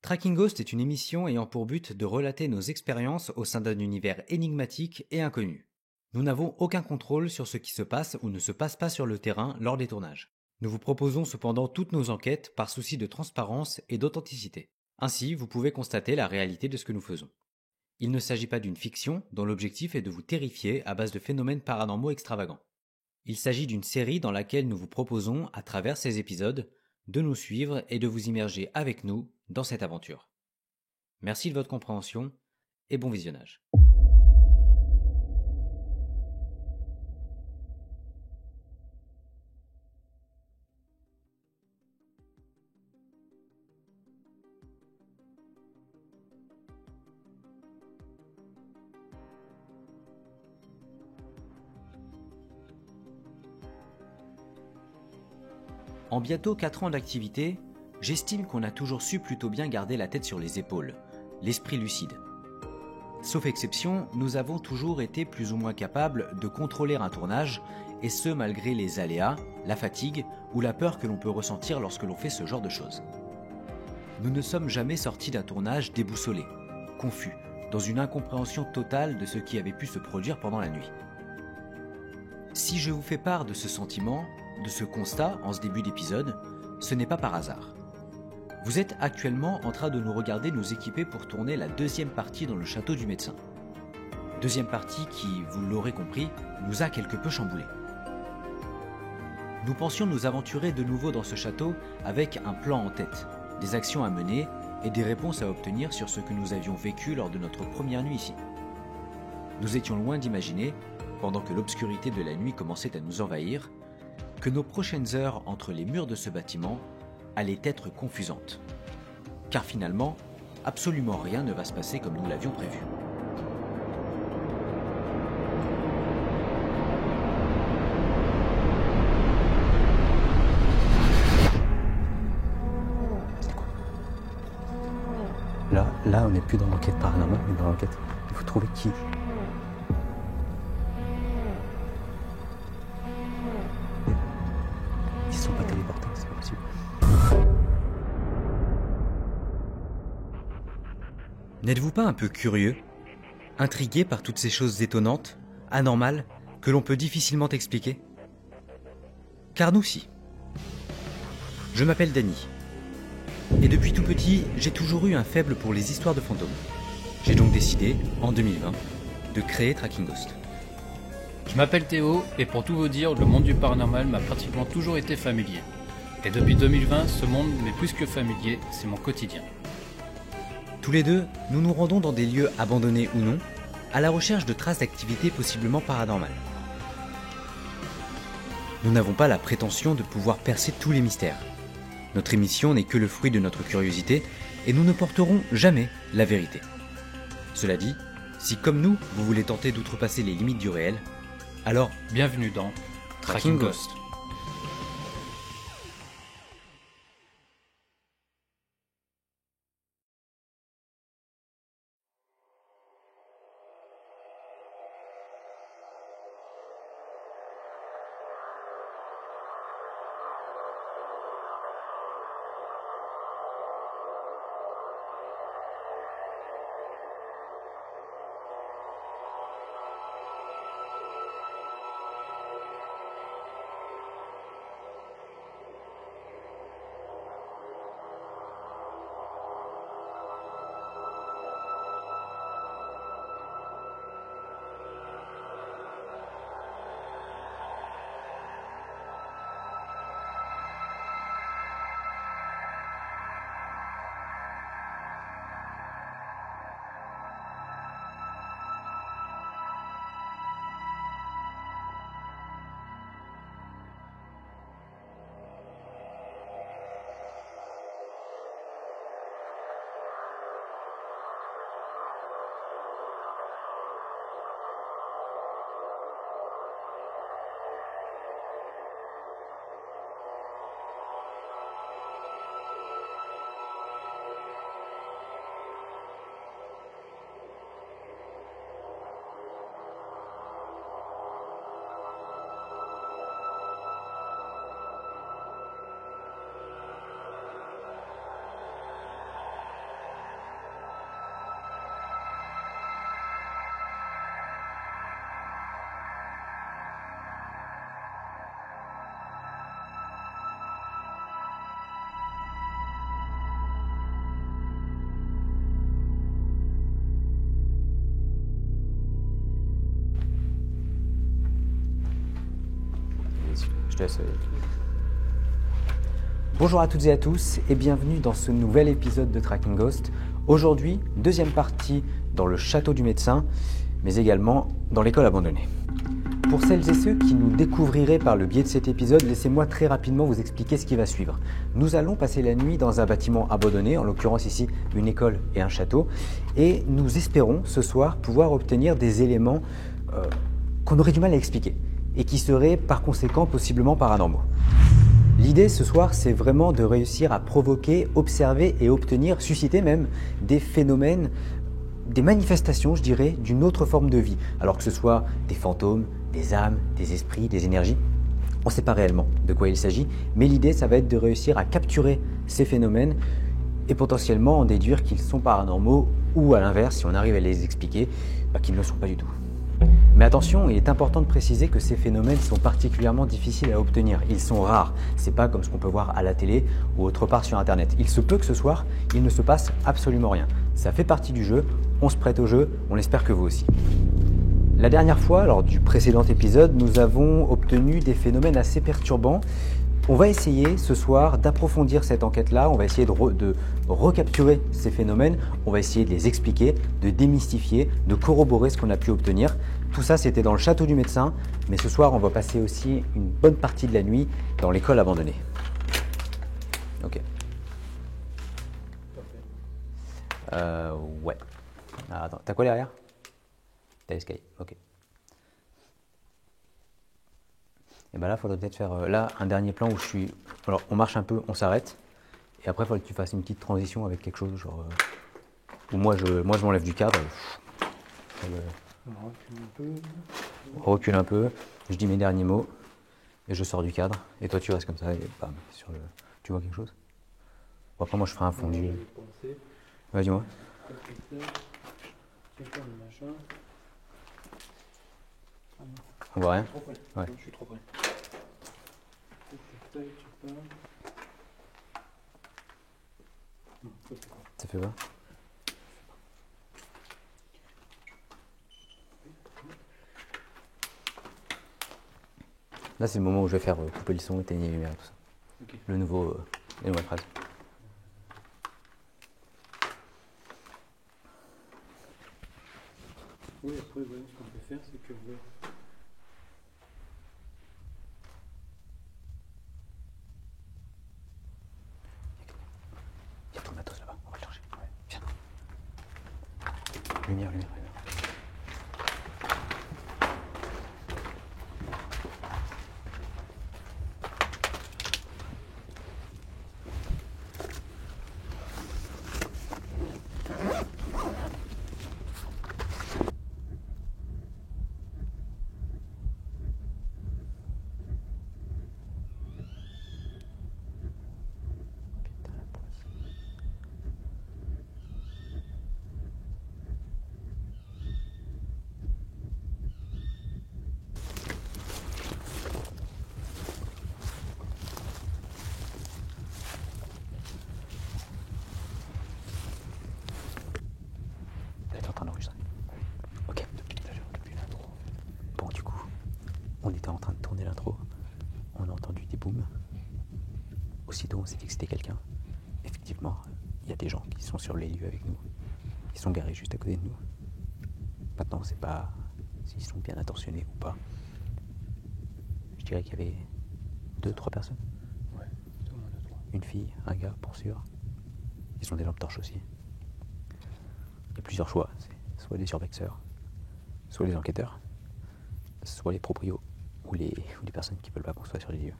Tracking Ghost est une émission ayant pour but de relater nos expériences au sein d'un univers énigmatique et inconnu. Nous n'avons aucun contrôle sur ce qui se passe ou ne se passe pas sur le terrain lors des tournages. Nous vous proposons cependant toutes nos enquêtes par souci de transparence et d'authenticité. Ainsi, vous pouvez constater la réalité de ce que nous faisons. Il ne s'agit pas d'une fiction dont l'objectif est de vous terrifier à base de phénomènes paranormaux extravagants. Il s'agit d'une série dans laquelle nous vous proposons, à travers ces épisodes, de nous suivre et de vous immerger avec nous dans cette aventure. Merci de votre compréhension et bon visionnage. En bientôt 4 ans d'activité, j'estime qu'on a toujours su plutôt bien garder la tête sur les épaules, l'esprit lucide. Sauf exception, nous avons toujours été plus ou moins capables de contrôler un tournage, et ce malgré les aléas, la fatigue ou la peur que l'on peut ressentir lorsque l'on fait ce genre de choses. Nous ne sommes jamais sortis d'un tournage déboussolé, confus, dans une incompréhension totale de ce qui avait pu se produire pendant la nuit. Si je vous fais part de ce sentiment, de ce constat en ce début d'épisode, ce n'est pas par hasard. Vous êtes actuellement en train de nous regarder nous équiper pour tourner la deuxième partie dans le château du médecin. Deuxième partie qui, vous l'aurez compris, nous a quelque peu chamboulés. Nous pensions nous aventurer de nouveau dans ce château avec un plan en tête, des actions à mener et des réponses à obtenir sur ce que nous avions vécu lors de notre première nuit ici. Nous étions loin d'imaginer, pendant que l'obscurité de la nuit commençait à nous envahir, que nos prochaines heures entre les murs de ce bâtiment allaient être confusantes. Car finalement, absolument rien ne va se passer comme nous l'avions prévu. Là, on n'est plus dans l'enquête paranormale, mais dans l'enquête. Il faut trouver qui. Ils sont pas téléportés, c'est pas possible. N'êtes-vous pas un peu curieux, intrigué par toutes ces choses étonnantes, anormales, que l'on peut difficilement expliquer ? Car nous si. Je m'appelle Danny. Et depuis tout petit, j'ai toujours eu un faible pour les histoires de fantômes. J'ai donc décidé, en 2020, de créer Tracking Ghost. Je m'appelle Théo, et pour tout vous dire, le monde du paranormal m'a pratiquement toujours été familier. Et depuis 2020, ce monde m'est plus que familier, c'est mon quotidien. Tous les deux, nous nous rendons dans des lieux abandonnés ou non, à la recherche de traces d'activités possiblement paranormales. Nous n'avons pas la prétention de pouvoir percer tous les mystères. Notre émission n'est que le fruit de notre curiosité et nous ne porterons jamais la vérité. Cela dit, si comme nous, vous voulez tenter d'outrepasser les limites du réel, alors Bienvenue dans Tracking Ghost. Je te laisse. Bonjour à toutes et à tous et bienvenue dans ce nouvel épisode de Tracking Ghost. Aujourd'hui, deuxième partie dans le château du médecin, mais également dans l'école abandonnée. Pour celles et ceux qui nous découvriraient par le biais de cet épisode, laissez-moi très rapidement vous expliquer ce qui va suivre. Nous allons passer la nuit dans un bâtiment abandonné, en l'occurrence ici une école et un château, et nous espérons ce soir pouvoir obtenir des éléments qu'on aurait du mal à expliquer et qui seraient par conséquent possiblement paranormaux. L'idée ce soir, c'est vraiment de réussir à provoquer, observer et obtenir, susciter même des phénomènes, des manifestations, je dirais, d'une autre forme de vie. Alors que ce soit des fantômes, des âmes, des esprits, des énergies. On ne sait pas réellement de quoi il s'agit, mais l'idée, ça va être de réussir à capturer ces phénomènes et potentiellement en déduire qu'ils sont paranormaux ou à l'inverse, si on arrive à les expliquer, qu'ils ne le sont pas du tout. Mais attention, il est important de préciser que ces phénomènes sont particulièrement difficiles à obtenir. Ils sont rares. C'est pas comme ce qu'on peut voir à la télé ou autre part sur Internet. Il se peut que ce soir, il ne se passe absolument rien. Ça fait partie du jeu. On se prête au jeu. On espère que vous aussi. La dernière fois, lors du précédent épisode, nous avons obtenu des phénomènes assez perturbants. On va essayer ce soir d'approfondir cette enquête-là, on va essayer de recapturer ces phénomènes, on va essayer de les expliquer, de démystifier, de corroborer ce qu'on a pu obtenir. Tout ça, c'était dans le château du médecin, mais ce soir, on va passer aussi une bonne partie de la nuit dans l'école abandonnée. Ok. Ouais. Ah, attends, t'as quoi derrière? T'as l'escalier, ok. Et bien là, il faudrait peut-être faire là un dernier plan où je suis. Alors, on marche un peu, on s'arrête. Et après, il faudrait que tu fasses une petite transition avec quelque chose, genre. Où moi, je m'enlève du cadre. On recule un peu. Je dis mes derniers mots. Et je sors du cadre. Et toi, tu restes comme ça. Et bam, sur le. Tu vois quelque chose? Bon, après, moi, je ferai un fondu. Ouais, dis-moi. On voit rien? Ouais. Je suis trop près. Ça fait quoi? Là, c'est le moment où je vais faire couper le son, éteigner les lumières et tout ça. Okay. Les nouvelles phrases. Oui, après, ouais, ce qu'on peut faire, c'est que... Il y a ton matos là-bas, on va le chercher. Ouais. Viens. Lumière. Ok. Depuis l'intro. Bon, du coup, on était en train de tourner l'intro. On a entendu des booms. Aussitôt, on s'est dit que c'était quelqu'un. Effectivement, il y a des gens qui sont sur les lieux avec nous. Ils sont garés juste à côté de nous. Maintenant, on ne sait pas s'ils sont bien intentionnés ou pas. Je dirais qu'il y avait 2-3 personnes. Ouais, au moins 2-3. Une fille, un gars, pour sûr. Ils ont des lampes torches aussi. Il y a plusieurs choix. C'est soit des survexeurs, soit les enquêteurs, soit les proprios ou les personnes qui ne veulent pas qu'on soit sur les lieux.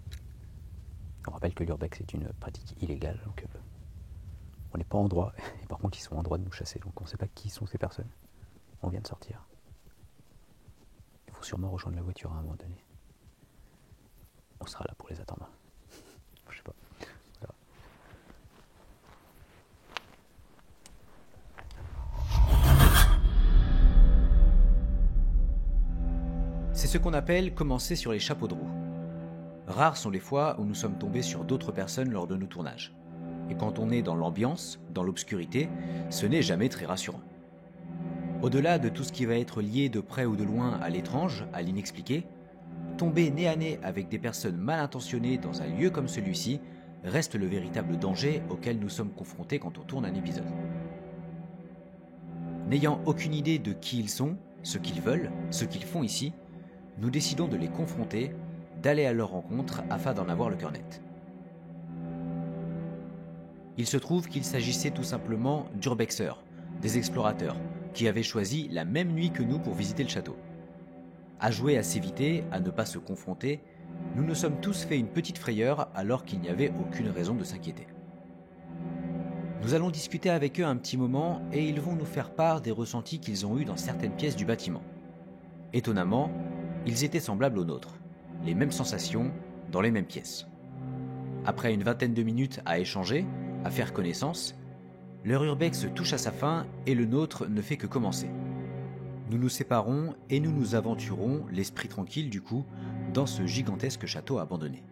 On rappelle que l'urbex est une pratique illégale, donc on n'est pas en droit, et par contre ils sont en droit de nous chasser, donc on ne sait pas qui sont ces personnes. On vient de sortir. Il faut sûrement rejoindre la voiture à un moment donné. On sera là pour les attendre. Je sais pas. Voilà. C'est ce qu'on appelle commencer sur les chapeaux de roue. Rares sont les fois où nous sommes tombés sur d'autres personnes lors de nos tournages. Et quand on est dans l'ambiance, dans l'obscurité, ce n'est jamais très rassurant. Au-delà de tout ce qui va être lié de près ou de loin à l'étrange, à l'inexpliqué, Tomber nez à nez avec des personnes mal intentionnées dans un lieu comme celui-ci reste le véritable danger auquel nous sommes confrontés quand on tourne un épisode. N'ayant aucune idée de qui ils sont, ce qu'ils veulent, ce qu'ils font ici, nous décidons de les confronter, d'aller à leur rencontre afin d'en avoir le cœur net. Il se trouve qu'il s'agissait tout simplement d'urbexeurs, des explorateurs, qui avaient choisi la même nuit que nous pour visiter le château. À jouer à s'éviter, à ne pas se confronter, nous nous sommes tous fait une petite frayeur alors qu'il n'y avait aucune raison de s'inquiéter. Nous allons discuter avec eux un petit moment et ils vont nous faire part des ressentis qu'ils ont eus dans certaines pièces du bâtiment. Étonnamment, ils étaient semblables aux nôtres, les mêmes sensations dans les mêmes pièces. Après une vingtaine de minutes à échanger, à faire connaissance, leur urbex touche à sa fin et le nôtre ne fait que commencer. Nous nous séparons et nous nous aventurons, l'esprit tranquille du coup, dans ce gigantesque château abandonné.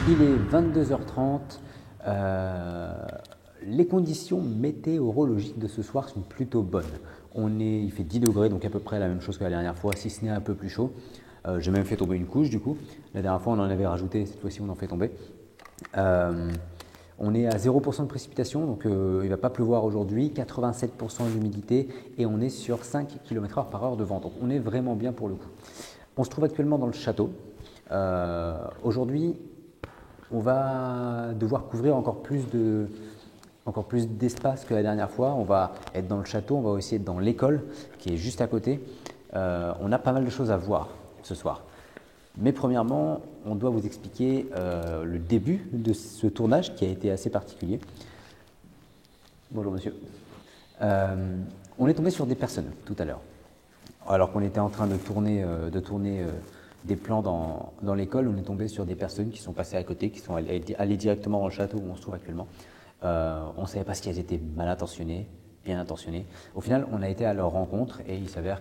Il est 22h30. Les conditions météorologiques de ce soir sont plutôt bonnes. Il fait 10 degrés, donc à peu près la même chose que la dernière fois, si ce n'est un peu plus chaud. J'ai même fait tomber une couche du coup. La dernière fois on en avait rajouté, cette fois-ci on en fait tomber. On est à 0% de précipitation, donc il ne va pas pleuvoir aujourd'hui, 87% d'humidité et on est sur 5 km/h par heure de vent. Donc on est vraiment bien pour le coup. On se trouve actuellement dans le château. Aujourd'hui, on va devoir couvrir encore plus d'espace que la dernière fois. On va être dans le château, on va aussi être dans l'école qui est juste à côté. On a pas mal de choses à voir ce soir. Mais premièrement, on doit vous expliquer le début de ce tournage qui a été assez particulier. Bonjour monsieur. On est tombé sur des personnes tout à l'heure. Alors qu'on était en train de tourner des plans dans l'école, on est tombé sur des personnes qui sont passées à côté, qui sont allées directement dans le château où on se trouve actuellement. On ne savait pas si elles étaient mal intentionnées, bien intentionnées. Au final, on a été à leur rencontre et il s'avère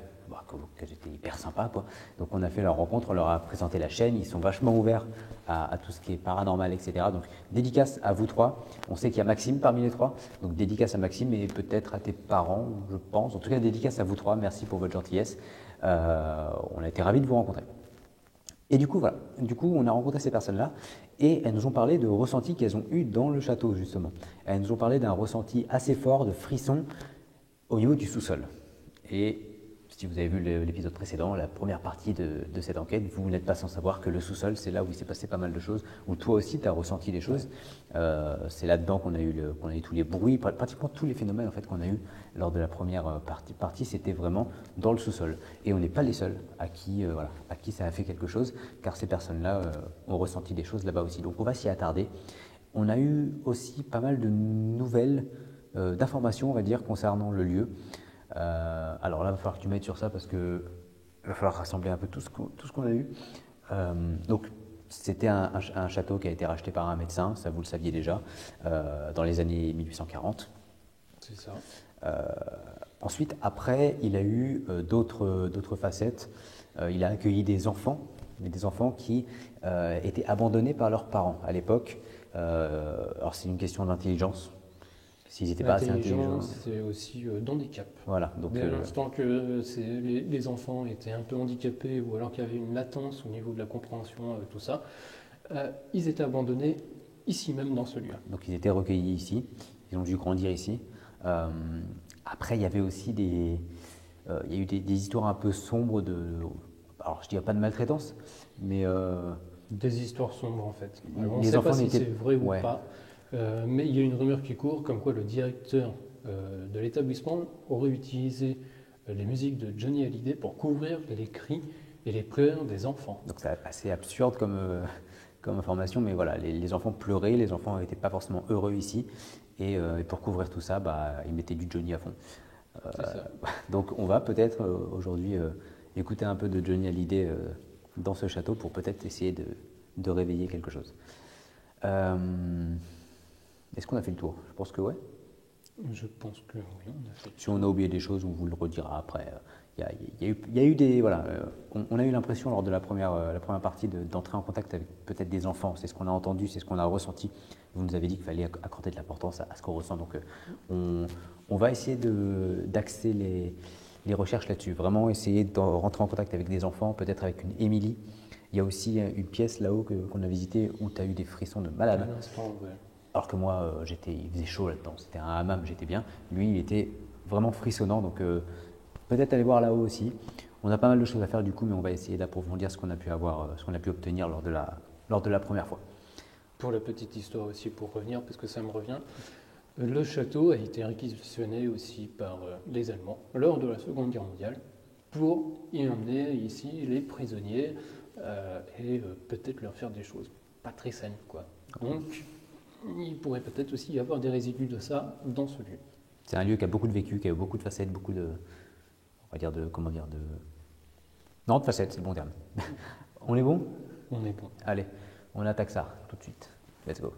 qu'elles étaient hyper sympas, quoi. Donc on a fait leur rencontre, on leur a présenté la chaîne, ils sont vachement ouverts à tout ce qui est paranormal, etc. Donc dédicace à vous trois. On sait qu'il y a Maxime parmi les trois, donc dédicace à Maxime et peut-être à tes parents, je pense. En tout cas, dédicace à vous trois, merci pour votre gentillesse. On a été ravis de vous rencontrer. Et du coup, voilà. Du coup, on a rencontré ces personnes-là et elles nous ont parlé de ressentis qu'elles ont eu dans le château, justement. Elles nous ont parlé d'un ressenti assez fort de frisson au niveau du sous-sol. Et si vous avez vu l'épisode précédent, la première partie de cette enquête, vous n'êtes pas sans savoir que le sous-sol, c'est là où il s'est passé pas mal de choses, où toi aussi tu as ressenti des choses. C'est là-dedans qu'on a eu tous les bruits, pratiquement tous les phénomènes en fait, qu'on a eu lors de la première partie, c'était vraiment dans le sous-sol. Et on n'est pas les seuls à qui ça a fait quelque chose, car ces personnes-là ont ressenti des choses là-bas aussi. Donc on va s'y attarder. On a eu aussi pas mal de nouvelles, d'informations, on va dire, concernant le lieu. Alors là, il va falloir que tu m'aides sur ça parce que va falloir rassembler un peu tout ce qu'on a eu. Donc, c'était un château qui a été racheté par un médecin, ça vous le saviez déjà, dans les années 1840. C'est ça. Ensuite, après, il a eu d'autres facettes. Il a accueilli des enfants qui étaient abandonnés par leurs parents à l'époque. Alors, c'est une question d'intelligence. S'ils n'étaient pas assez intelligents. C'est aussi d'handicap. Voilà. Donc, dès l'instant que les enfants étaient un peu handicapés ou alors qu'il y avait une latence au niveau de la compréhension, tout ça, ils étaient abandonnés ici même dans ce lieu. Donc ils étaient recueillis ici, ils ont dû grandir ici. Après, il y avait aussi il y a eu des histoires un peu sombres alors je dirais pas de maltraitance, mais des histoires sombres en fait. Alors, on ne sait pas si c'est vrai ou pas. Mais il y a une rumeur qui court comme quoi le directeur de l'établissement aurait utilisé les musiques de Johnny Hallyday pour couvrir les cris et les pleurs des enfants. Donc c'est assez absurde comme information, mais voilà, les enfants pleuraient, les enfants n'étaient pas forcément heureux ici, et pour couvrir tout ça, ils mettaient du Johnny à fond. Donc on va peut-être aujourd'hui écouter un peu de Johnny Hallyday dans ce château pour peut-être essayer de réveiller quelque chose. Est-ce qu'on a fait le tour? Je pense que ouais. Je pense que oui, on a fait. Si on a oublié des choses, on vous le redira après. Il y a eu des voilà. On a eu l'impression lors de la première partie d'entrer en contact avec peut-être des enfants. C'est ce qu'on a entendu, c'est ce qu'on a ressenti. Vous nous avez dit qu'il fallait accorder de l'importance à ce qu'on ressent. Donc on va essayer d'axer des recherches là-dessus. Vraiment essayer de rentrer en contact avec des enfants, peut-être avec une Émilie. Il y a aussi une pièce là-haut qu'on a visitée où tu as eu des frissons de malade. Alors que moi, il faisait chaud là-dedans. C'était un hammam, j'étais bien. Lui, il était vraiment frissonnant. Donc peut-être aller voir là-haut aussi. On a pas mal de choses à faire du coup, mais on va essayer d'approfondir ce qu'on a pu avoir, ce qu'on a pu obtenir lors de la première fois. Pour la petite histoire aussi, pour revenir, parce que ça me revient, le château a été réquisitionné aussi par les Allemands lors de la Seconde Guerre mondiale pour y emmener ici les prisonniers et peut-être leur faire des choses pas très saines, quoi. Donc, il pourrait peut-être aussi y avoir des résidus de ça dans ce lieu. C'est un lieu qui a beaucoup de vécu, qui a beaucoup de facettes, beaucoup de, on va dire de, comment dire, de, non, de facettes, c'est le bon terme. On est bon? On est bon. Allez, on attaque ça tout de suite. Let's go.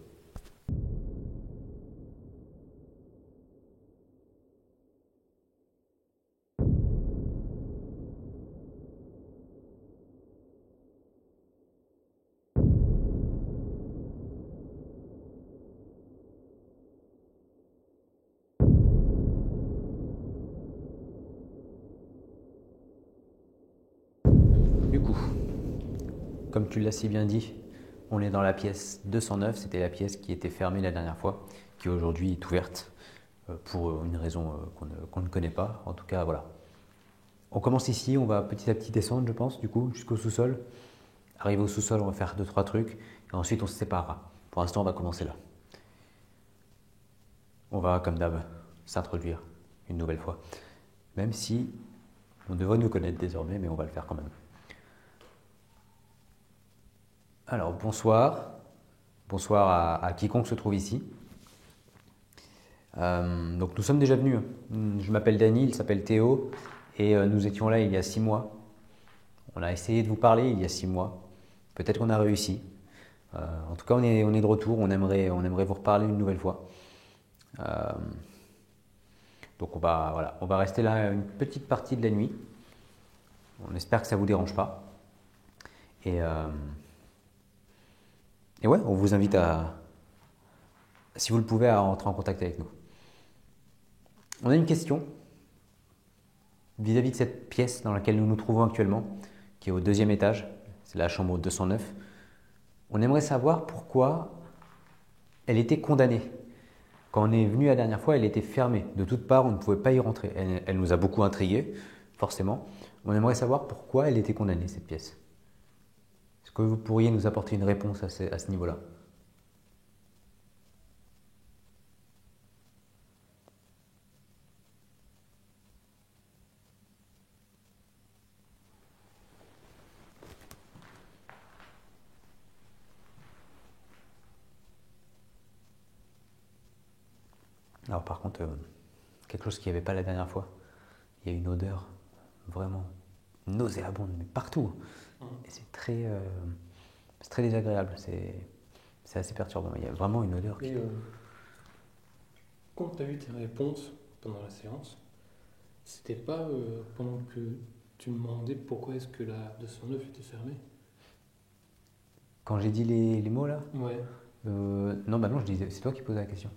Du coup, comme tu l'as si bien dit, on est dans la pièce 209, c'était la pièce qui était fermée la dernière fois, qui aujourd'hui est ouverte pour une raison qu'on ne connaît pas. En tout cas, voilà. On commence ici, on va petit à petit descendre, je pense, du coup, jusqu'au sous-sol. Arrivé au sous-sol, on va faire 2-3 trucs, et ensuite on se séparera. Pour l'instant, on va commencer là. On va, comme d'hab, s'introduire une nouvelle fois. Même si on devrait nous connaître désormais, mais on va le faire quand même. Alors, bonsoir. Bonsoir à quiconque se trouve ici. Donc, nous sommes déjà venus. Je m'appelle Dany, il s'appelle Théo, et nous étions là il y a 6 mois. On a essayé de vous parler il y a 6 mois. Peut-être qu'on a réussi. En tout cas, on est de retour. On aimerait vous reparler une nouvelle fois. Donc, on va rester là une petite partie de la nuit. On espère que ça ne vous dérange pas. Et ouais, on vous invite si vous le pouvez, à entrer en contact avec nous. On a une question vis-à-vis de cette pièce dans laquelle nous nous trouvons actuellement, qui est au 2e étage, c'est la chambre 209. On aimerait savoir pourquoi elle était condamnée. Quand on est venu la dernière fois, elle était fermée. De toutes parts, on ne pouvait pas y rentrer. Elle nous a beaucoup intrigués, forcément. On aimerait savoir pourquoi elle était condamnée, cette pièce. Est-ce que vous pourriez nous apporter une réponse à ce niveau-là? Alors par contre, quelque chose qu'il n'y avait pas la dernière fois, il y a une odeur vraiment nauséabonde, mais partout. Et c'est très désagréable, c'est assez perturbant. Il y a vraiment une odeur qui... Quand tu as eu tes réponses pendant la séance, c'était pas pendant que tu me demandais pourquoi est-ce que la 209 était fermée? Quand j'ai dit les mots là? Ouais. Non, bah non, je disais, c'est toi qui posais la question.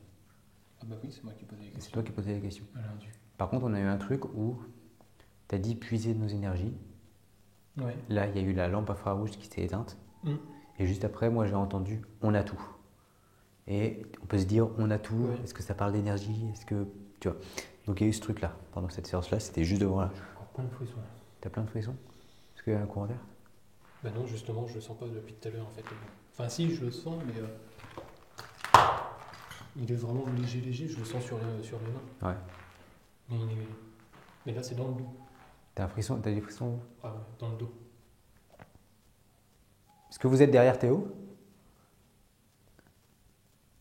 Ah bah oui, c'est moi qui posais la question. C'est toi qui posais la question. Alors, Par contre, on a eu un truc où tu as dit puiser nos énergies. Ouais. Là, il y a eu la lampe infrarouge qui s'est éteinte. Et juste après, moi, j'ai entendu on a tout. Et on peut se dire on a tout. Ouais. Est-ce que ça parle d'énergie? Est-ce que. Tu vois. Donc, il y a eu ce truc-là. Pendant cette séance-là, c'était juste devant là. J'ai encore plein de frissons. T'as plein de frissons? Est-ce qu'il y a un courant d'air? Bah non, justement, je le sens pas depuis tout à l'heure en fait. Enfin, si, je le sens, mais. Il est vraiment léger, je le sens sur le nain. Ouais. Mais là, c'est dans le dos. T'as des frissons? Ah ouais, dans le dos. Est-ce que vous êtes derrière Théo?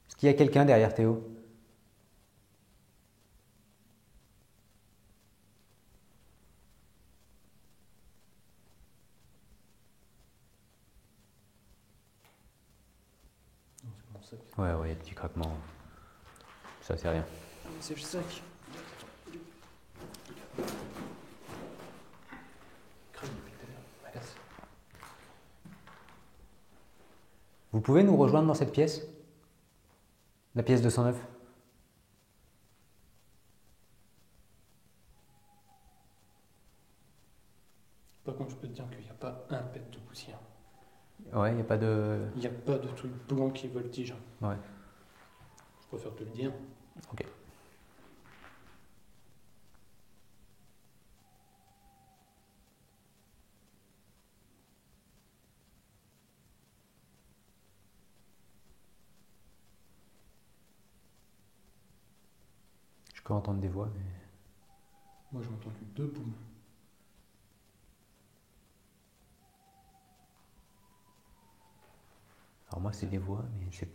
Est-ce qu'il y a quelqu'un derrière Théo? Non, c'est mon sac. Ouais, il y a des petits craquements. Ça, c'est rien. C'est le sac. Vous pouvez nous rejoindre dans cette pièce? La pièce 209? Par contre, je peux te dire qu'il n'y a pas un pet de poussière. Ouais, il n'y a pas de... Il n'y a pas de truc blanc qui voltige. Ouais, Je préfère te le dire. ok. Je peux entendre des voix, mais... Moi, j'ai entendu 2 poules. Alors moi, c'est des voix, mais c'est...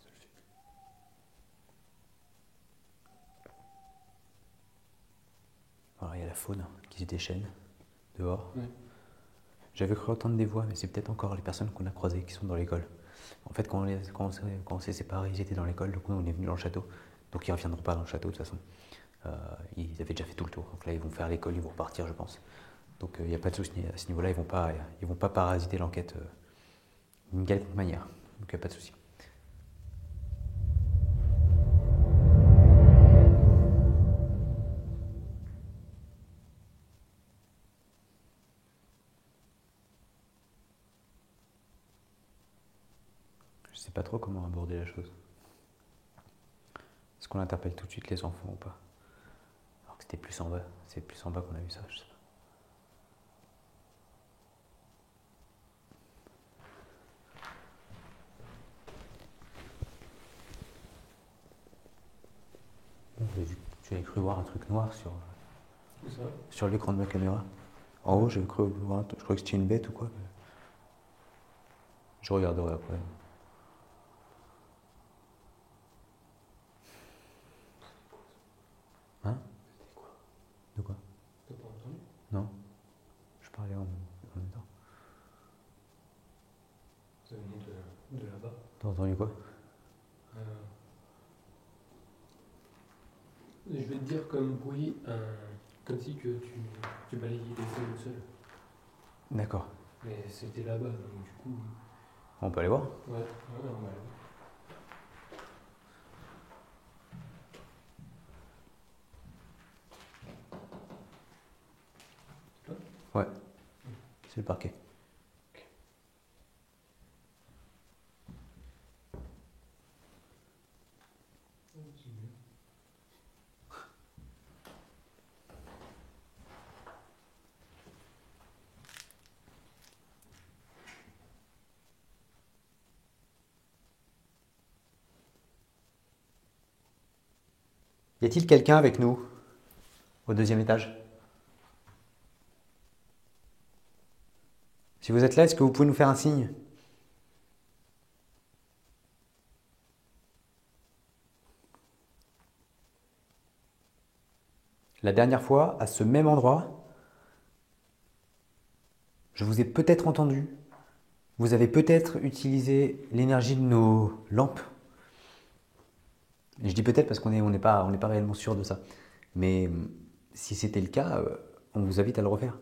Ça le fait plus. Alors, il y a la faune qui se déchaîne dehors. Ouais. J'avais cru entendre des voix, mais c'est peut-être encore les personnes qu'on a croisées qui sont dans l'école. En fait, quand on s'est séparés, ils étaient dans l'école, donc nous, on est venus dans le château. Donc ils ne reviendront pas dans le château de toute façon. Ils avaient déjà fait tout le tour. Donc là, ils vont faire l'école, ils vont repartir, je pense. Donc il n'y a pas de souci à ce niveau-là, ils vont pas parasiter l'enquête d'une quelconque manière. Donc il n'y a pas de souci. Je sais pas trop comment aborder la chose. Est-ce qu'on interpelle tout de suite les enfants ou pas? Alors que c'était plus en bas. C'est plus en bas qu'on a vu ça, je sais pas. Bon, j'avais cru voir un truc noir C'est ça. sur l'écran de ma caméra. En haut, j'avais cru voir je croyais que c'était une bête ou quoi. Mais... je regarderai après. Hein? C'était quoi? De quoi? T'as pas entendu? Non. Je parlais en même temps. Ça venait de là-bas. T'as entendu quoi? Je vais te dire comme bruit, comme si que tu balayais les feuilles au sol. D'accord. Mais c'était là-bas, donc du coup. On peut aller voir? Ouais, on va aller. Ouais. C'est le parquet. Y a-t-il quelqu'un avec nous au 2e étage? Si vous êtes là, est-ce que vous pouvez nous faire un signe? La dernière fois, à ce même endroit, je vous ai peut-être entendu. Vous avez peut-être utilisé l'énergie de nos lampes. Et je dis peut-être parce qu'on n'est pas réellement sûr de ça. Mais si c'était le cas, on vous invite à le refaire.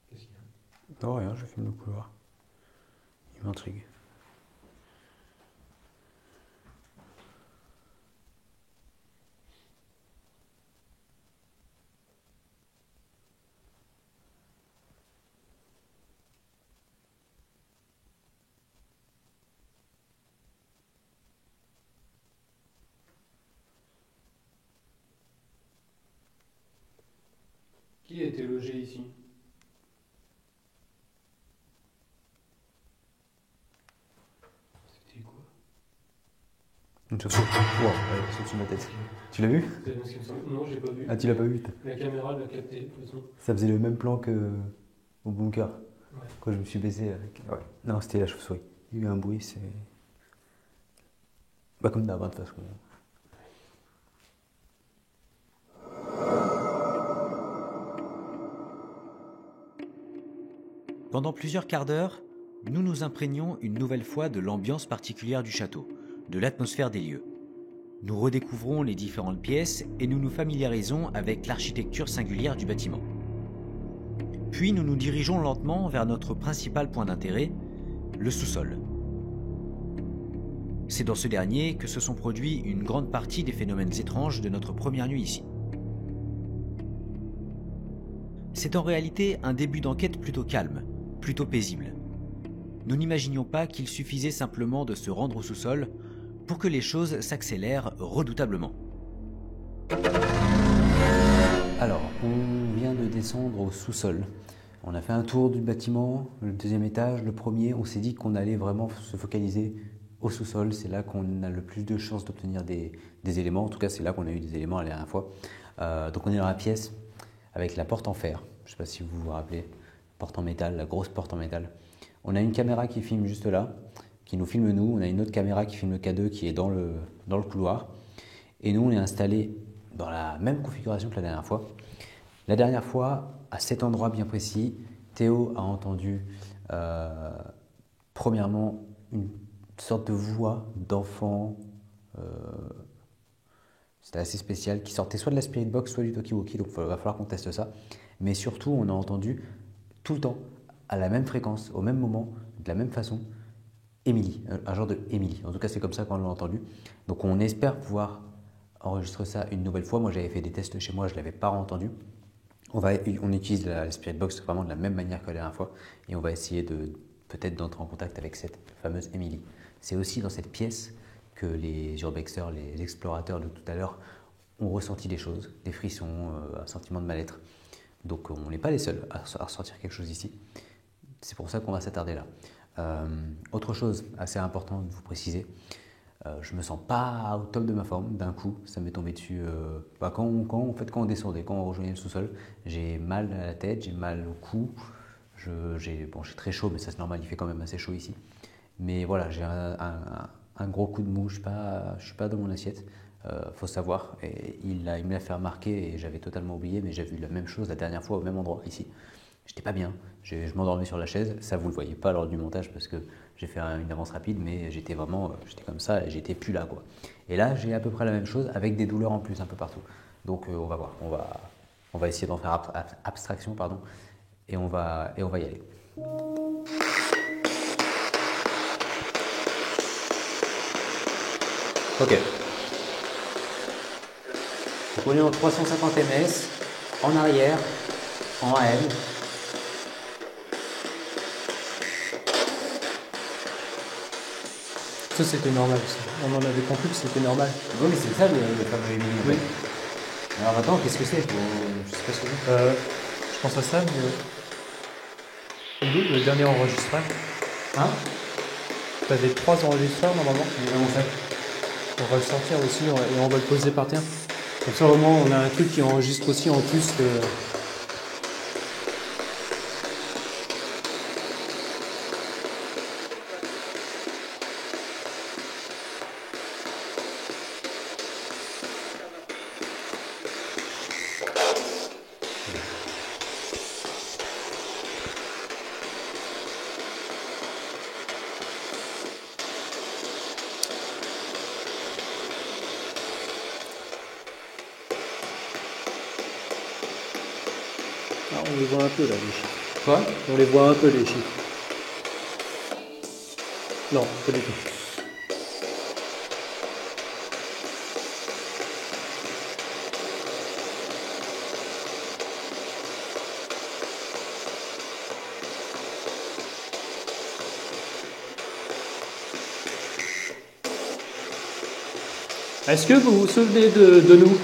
Qu'est-ce qu'il y a? Non, rien, je filme le couloir. Il m'intrigue. Qui était logé ici? Une chauve-souris. Wow, elle saute sur ma tête. Tu l'as vu? Non, j'ai pas vu. Ah, tu l'as pas vu? La caméra l'a capté. Ça faisait le même plan que au bunker. Ouais. Quand je me suis baissé. Ouais. Non, c'était la chauve-souris. Il y a eu un bruit, c'est. Bah, comme d'hab, de toute façon. Pendant plusieurs quarts d'heure, nous nous imprégnons une nouvelle fois de l'ambiance particulière du château, de l'atmosphère des lieux. Nous redécouvrons les différentes pièces et nous nous familiarisons avec l'architecture singulière du bâtiment. Puis nous nous dirigeons lentement vers notre principal point d'intérêt, le sous-sol. C'est dans ce dernier que se sont produits une grande partie des phénomènes étranges de notre première nuit ici. C'est en réalité un début d'enquête plutôt calme, plutôt paisible. Nous n'imaginions pas qu'il suffisait simplement de se rendre au sous-sol pour que les choses s'accélèrent redoutablement. Alors, on vient de descendre au sous-sol. On a fait un tour du bâtiment, le deuxième étage, le premier. On s'est dit qu'on allait vraiment se focaliser au sous-sol. C'est là qu'on a le plus de chances d'obtenir des éléments. En tout cas, c'est là qu'on a eu des éléments la dernière fois. Donc on est dans la pièce avec la porte en fer. Je ne sais pas si vous vous rappelez. Porte en métal, la grosse porte en métal. On a une caméra qui filme juste là, qui nous filme nous. On a une autre caméra qui filme le K2 qui est dans le couloir. Et nous, on est installé dans la même configuration que la dernière fois. La dernière fois, à cet endroit bien précis, Théo a entendu premièrement une sorte de voix d'enfant. C'était assez spécial, qui sortait soit de la Spirit Box, soit du Talkie-Walkie, donc il va falloir qu'on teste ça. Mais surtout, on a entendu tout le temps, à la même fréquence, au même moment, de la même façon, Émilie, un genre de Émilie. En tout cas, c'est comme ça qu'on l'a entendu. Donc on espère pouvoir enregistrer ça une nouvelle fois. Moi, j'avais fait des tests chez moi, je ne l'avais pas entendu. On utilise la Spirit Box vraiment de la même manière que la dernière fois et on va essayer peut-être d'entrer en contact avec cette fameuse Émilie. C'est aussi dans cette pièce que les urbexers, les explorateurs de tout à l'heure ont ressenti des choses, des frissons, un sentiment de mal-être. Donc on n'est pas les seuls à ressentir quelque chose ici. C'est pour ça qu'on va s'attarder là. Autre chose assez importante de vous préciser, je me sens pas au top de ma forme d'un coup, ça m'est tombé dessus. Quand on descendait, quand on rejoignait le sous-sol, j'ai mal à la tête, j'ai mal au cou. J'ai très chaud, mais ça c'est normal, il fait quand même assez chaud ici. Mais voilà, j'ai un gros coup de mou, je suis pas dans mon assiette. Faut savoir, et il me l'a fait remarquer et j'avais totalement oublié, mais j'ai vu la même chose la dernière fois au même endroit ici. J'étais pas bien, je m'endormais sur la chaise, ça vous le voyez pas lors du montage parce que j'ai fait une avance rapide, mais j'étais comme ça et j'étais plus là quoi. Et là j'ai à peu près la même chose avec des douleurs en plus un peu partout. Donc on va voir, on va essayer d'en faire abstraction pardon, et on va y aller. Ok. Donc on est en 350 ms, en arrière, en AM. Ça c'était normal, ça. On en avait compris que c'était normal. Oui, mais c'est ça le fameux Émilie. Oui. Alors maintenant, qu'est-ce que c'est? Je sais pas ce que c'est. Je pense à ça, mais le dernier enregistreur. Hein? T'avais 3 enregistreurs normalement. Mais comment ça? On va le sortir aussi et on va le poser par terre. Comme ça au moins on a un truc qui enregistre aussi en plus que... Ah, on les voit un peu là, les chiffres. Quoi? On les voit un peu, les chiffres. Non, pas du tout. Est-ce que vous vous souvenez de nous?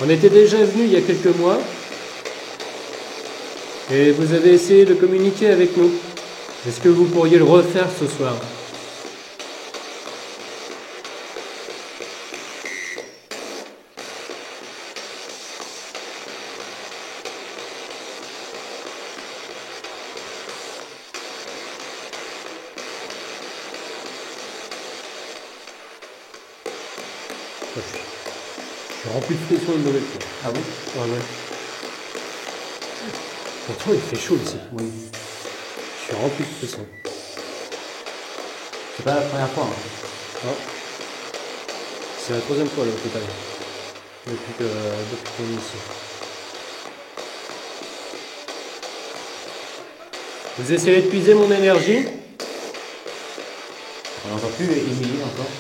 On était déjà venu il y a quelques mois et vous avez essayé de communiquer avec nous. Est-ce que vous pourriez le refaire ce soir? Je suis rempli de pression une nouvelle fois. Ah oui? Ah ouais. Pourtant il fait chaud ici. Oui. Je suis rempli de pression. C'est pas la première fois. Hein. Ah. C'est la troisième fois là au total. Depuis qu'on est ici. Vous essayez d'épuiser mon énergie? On n'entend plus Émilie encore.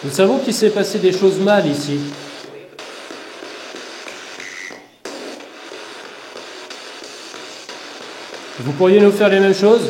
Nous savons qu'il s'est passé des choses mal ici. Vous pourriez nous faire les mêmes choses?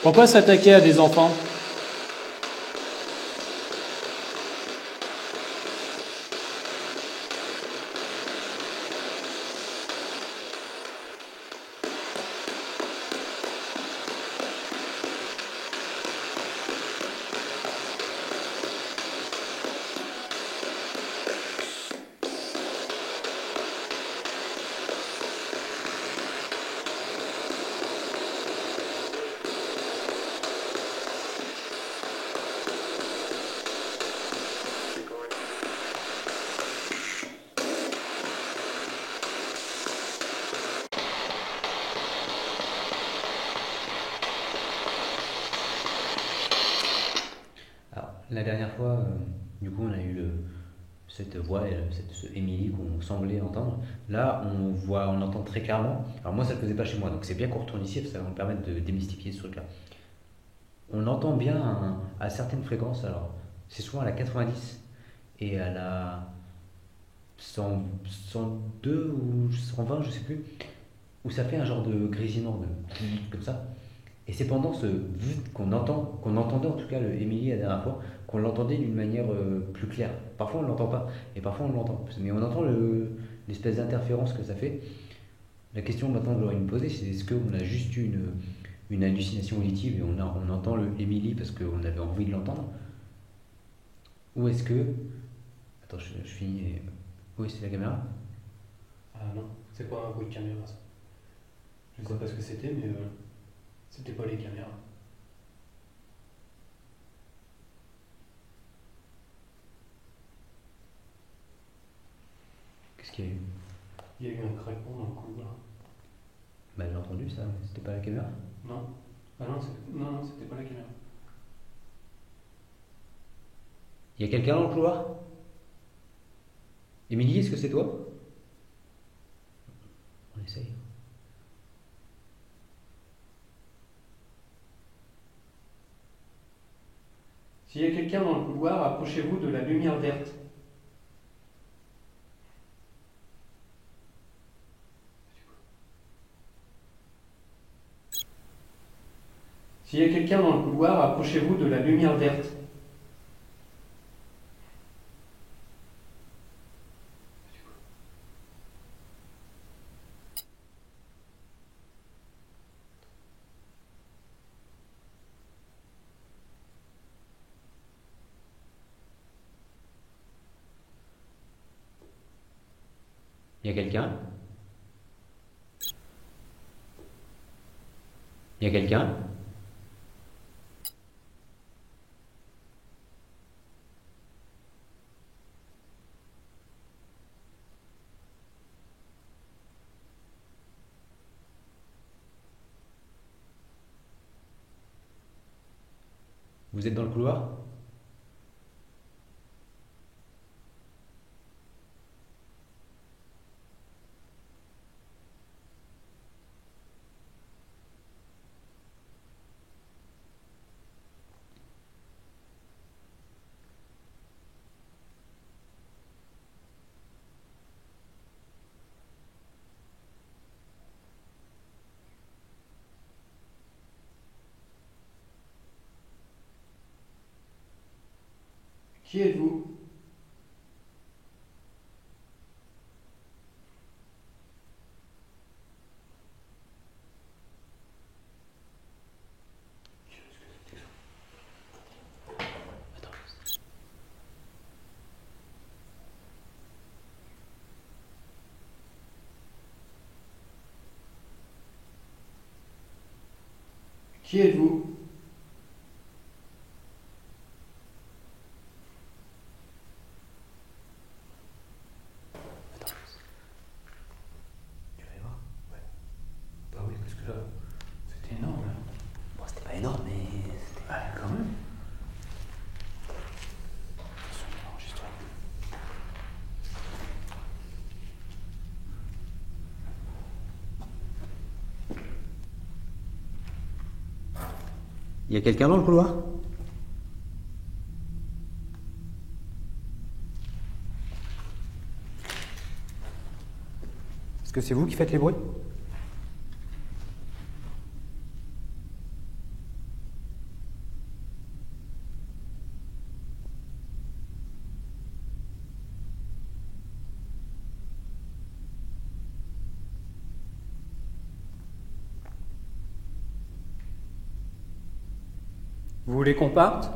Pourquoi s'attaquer à des enfants? Alors, la dernière fois, du coup, on a eu cette voix, ce Émilie qu'on semblait entendre. Là, on entend très clairement. Alors moi, ça ne le faisait pas chez moi, donc c'est bien qu'on retourne ici, parce que ça va nous permettre de démystifier ce truc-là. On entend bien à certaines fréquences, alors c'est souvent à la 90 et à la 102 ou 120, je sais plus, où ça fait un genre de grésillement comme ça. Et c'est pendant ce qu'on entendait en tout cas le Émilie la dernière fois, qu'on l'entendait d'une manière plus claire. Parfois on ne l'entend pas, et parfois on l'entend. Mais on entend l'espèce d'interférence que ça fait. La question maintenant que j'aurais à me poser, c'est est-ce qu'on a juste eu une hallucination auditive et on entend le Émilie parce qu'on avait envie de l'entendre? Ou est-ce que... Attends, je finis... Oui, c'est la caméra? Ah non, c'est pas un bruit de caméra ça. Je ne sais pas ce que c'était, mais c'était pas les caméras. Qu'est-ce qu'il y a eu? Il y a eu un craquement dans le couloir. Bah j'ai entendu ça, mais c'était pas la caméra? Non. Ah non, non, c'était pas la caméra. Il y a quelqu'un dans le couloir? Émilie, est-ce que c'est toi? On essaye. S'il y a quelqu'un dans le couloir, approchez-vous de la lumière verte. S'il y a quelqu'un dans le couloir, approchez-vous de la lumière verte. Y a quelqu'un? Y a quelqu'un? Vous êtes dans le couloir? Qui êtes-vous? Qui êtes-vous? Tu vas aller voir? Ouais. Bah oui, parce que là, c'était énorme. Là. Bon, c'était pas énorme, mais c'était... Ouais, quand même. Attention, enregistre. Y a quelqu'un dans le couloir? Est-ce que c'est vous qui faites les bruits? Vous voulez qu'on parte?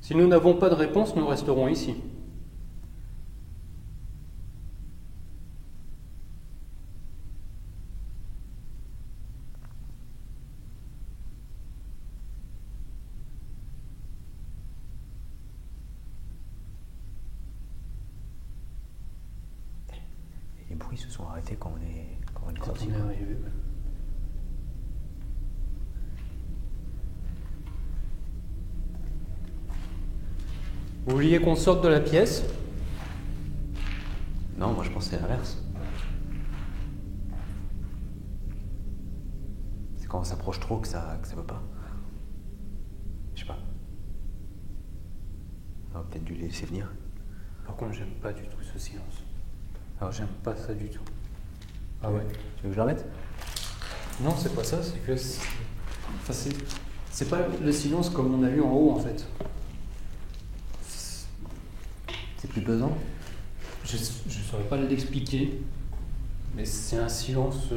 Si nous n'avons pas de réponse, nous resterons ici. Les bruits se sont arrêtés quand on est sorti. On est arrivé. Vous vouliez qu'on sorte de la pièce? Non, moi je pensais à l'inverse. C'est quand on s'approche trop que ça veut pas. Je sais pas. On aurait peut-être dû les laisser venir. Par contre, j'aime pas du tout ce silence. Ah ouais. J'aime pas ça du tout. Ah ouais. Tu veux que je la remette? Non, c'est pas ça, c'est que c'est pas le silence comme on a vu en haut en fait. C'est plus pesant? Je saurais pas l'expliquer, mais c'est un silence.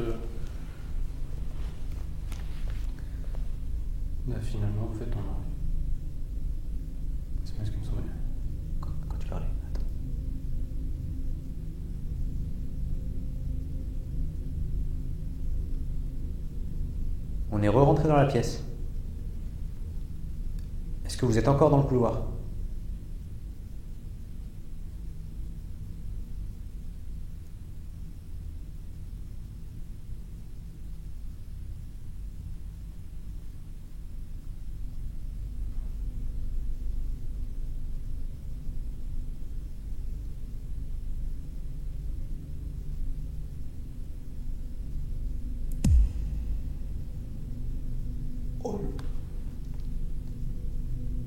Bah, finalement, en fait, on a. C'est pas ce qui me semblait. Quand tu parlais. Attends. On est re-rentré dans la pièce. Est-ce que vous êtes encore dans le couloir?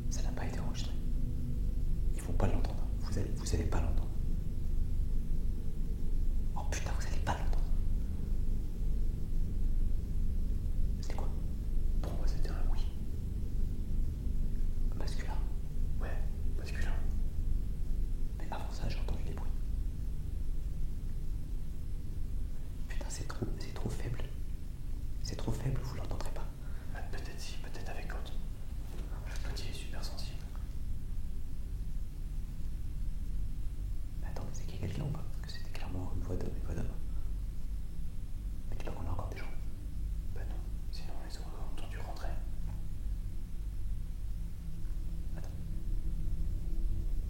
Ça n'a pas été enregistré. c'est trop faible. C'est trop faible, vous l'entendrez pas. Peut-être si, peut-être avec Haute. Le petit est super sensible. Mais attends, c'est qu'il y a quelqu'un ou pas? Parce que c'était clairement une voix d'homme, Mais tu sais pas qu'on a encore des gens. Bah non, sinon on les aurait entendus rentrer. Attends.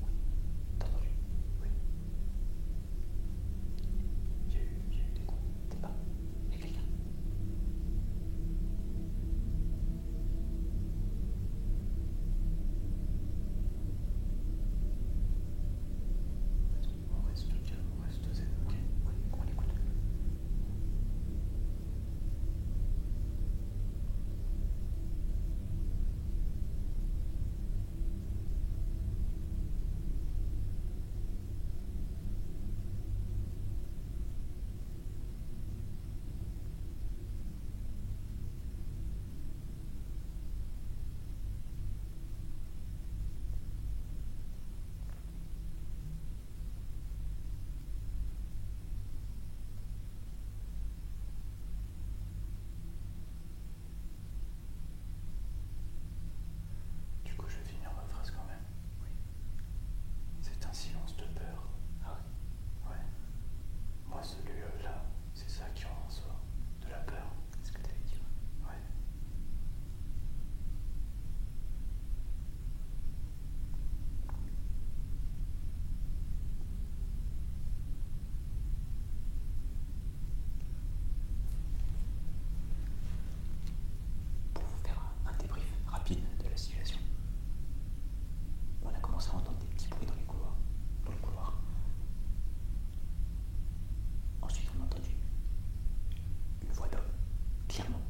Oui. T'as entendu? Oui. Il y a eu des coups. T'es pas. Il y a quelqu'un. On reste calme, on reste zen, ok? Oui, on écoute. Du coup, je vais finir ma phrase quand même. Oui. C'est un silence de peur. Ah ouais. Ouais. Moi, celui-là, c'est ça qui en ressort. De la peur. C'est ce que t'avais dit. Ouais. Pour vous faire un débrief rapide de la situation. On a commencé à entendre des petits bruits dans le couloir. Ensuite, on a entendu une voix d'homme, clairement,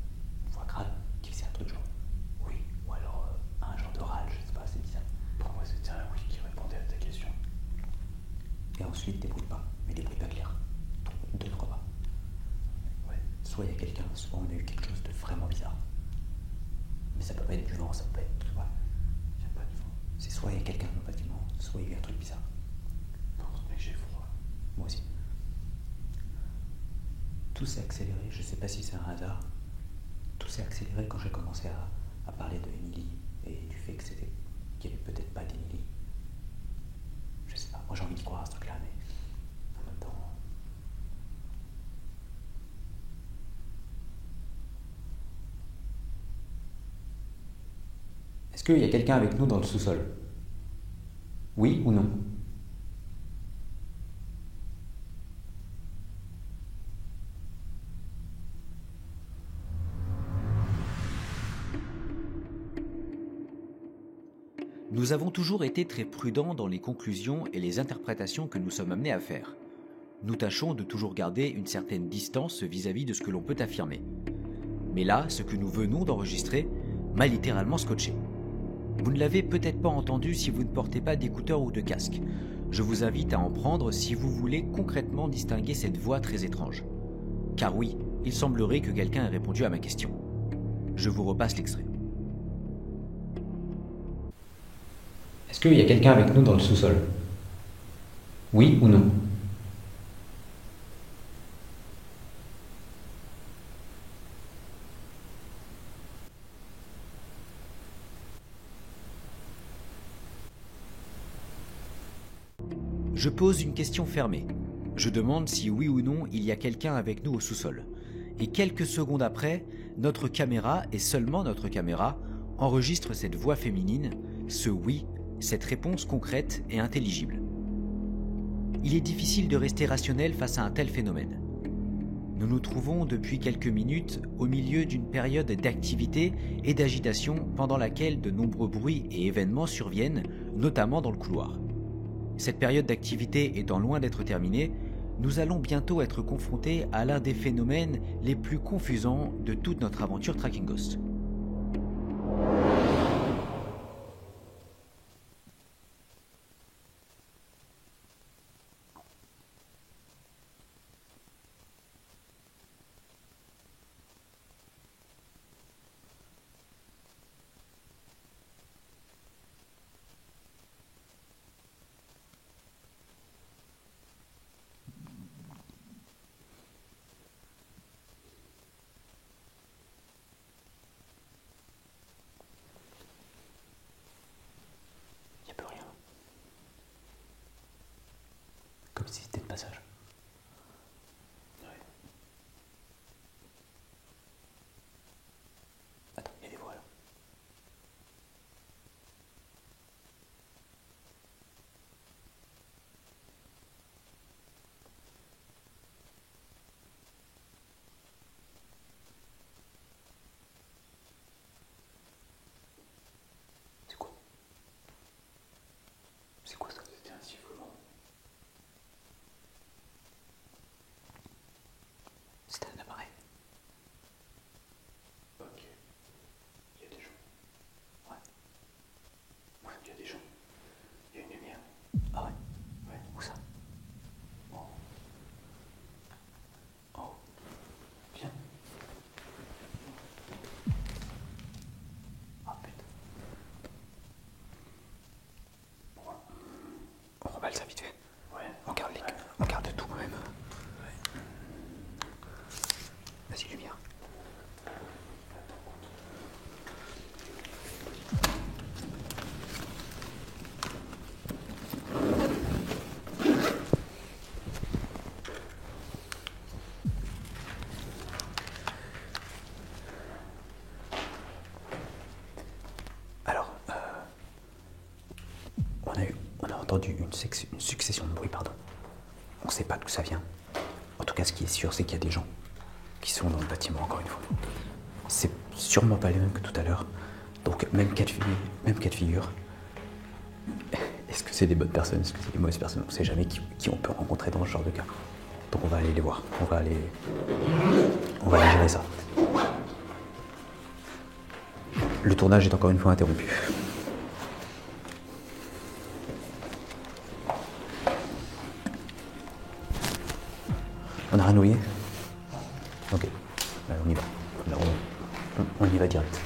une voix grave, qui faisait un truc genre oui, ou alors un genre de râle, je sais pas, c'est bizarre. Pour moi, c'était un oui qui répondait à ta question. Et ensuite, des bruits de pas, mais des bruits pas clairs. Deux, trois pas. Ouais. Soit il y a quelqu'un, soit on a eu quelque chose de vraiment bizarre. Mais ça peut pas être du vent, ça peut pas être. Ouais. Il n'y a pas de vent. C'est soit il y a quelqu'un dans le bâtiment, soit il y a eu un truc bizarre. Par contre, mec, j'ai froid. Moi aussi. Tout s'est accéléré, je sais pas si c'est un hasard. Tout s'est accéléré quand j'ai commencé à parler de Emily et du fait qu'il n'y avait peut-être pas d'Emily. Je sais pas, moi j'ai envie d'y croire à ce truc-là, mais en même temps. Est-ce qu'il y a quelqu'un avec nous dans le sous-sol? Oui ou non? Nous avons toujours été très prudents dans les conclusions et les interprétations que nous sommes amenés à faire. Nous tâchons de toujours garder une certaine distance vis-à-vis de ce que l'on peut affirmer. Mais là, ce que nous venons d'enregistrer m'a littéralement scotché. Vous ne l'avez peut-être pas entendu si vous ne portez pas d'écouteurs ou de casque. Je vous invite à en prendre si vous voulez concrètement distinguer cette voix très étrange. Car oui, il semblerait que quelqu'un ait répondu à ma question. Je vous repasse l'extrait. Est-ce qu'il y a quelqu'un avec nous dans le sous-sol? Oui ou non? Je pose une question fermée. Je demande si oui ou non il y a quelqu'un avec nous au sous-sol. Et quelques secondes après, notre caméra, et seulement notre caméra, enregistre cette voix féminine, ce oui, cette réponse concrète et intelligible. Il est difficile de rester rationnel face à un tel phénomène. Nous nous trouvons depuis quelques minutes au milieu d'une période d'activité et d'agitation pendant laquelle de nombreux bruits et événements surviennent, notamment dans le couloir. Cette période d'activité étant loin d'être terminée, nous allons bientôt être confrontés à l'un des phénomènes les plus confusants de toute notre aventure Tracking Ghost. comme si c'était de passage. Ouais. Attends, il y a des voix là. C'est quoi? C'est quoi ça? C'était un sifflement. C'était un appareil. Ok. Il y a des gens. Ouais. Ouais, il y a des gens. Il y a une lumière. Ah ouais? Ouais. Où ça? En haut. En haut. Viens. Ah putain. On remballe ça vite fait. Ouais. On garde tout quand même. Ouais. Vas-y, lumière. Alors, on a entendu une succession de bruits, pardon. On ne sait pas d'où ça vient. En tout cas, ce qui est sûr, c'est qu'il y a des gens qui sont dans le bâtiment, encore une fois. C'est sûrement pas les mêmes que tout à l'heure. Donc, même cas de figure. Est-ce que c'est des bonnes personnes? Est-ce que c'est des mauvaises personnes? On ne sait jamais qui on peut rencontrer dans ce genre de cas. Donc, on va aller les voir. On va aller gérer ça. Le tournage est encore une fois interrompu. On a rien oublié? Ok, allez, on y va. Alors, on y va direct.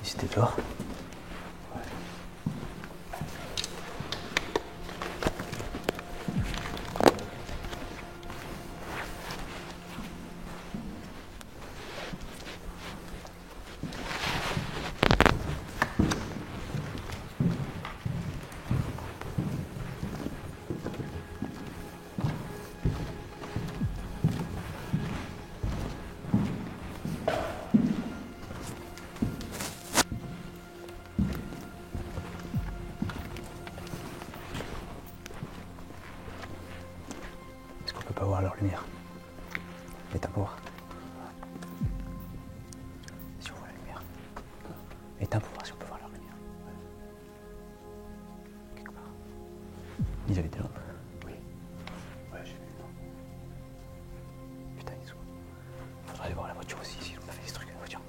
C'était dehors. Est-ce qu'on peut pas voir leur lumière? Éteins pour voir. Si on voit la lumière. Éteins pour voir si on peut voir leur lumière. Quelque part. Ils avaient des lampes. Oui. Ouais, j'ai vu une lampe. Putain, ils sont. Faudrait aller voir la voiture aussi, s'ils ont pas fait des trucs à la voiture.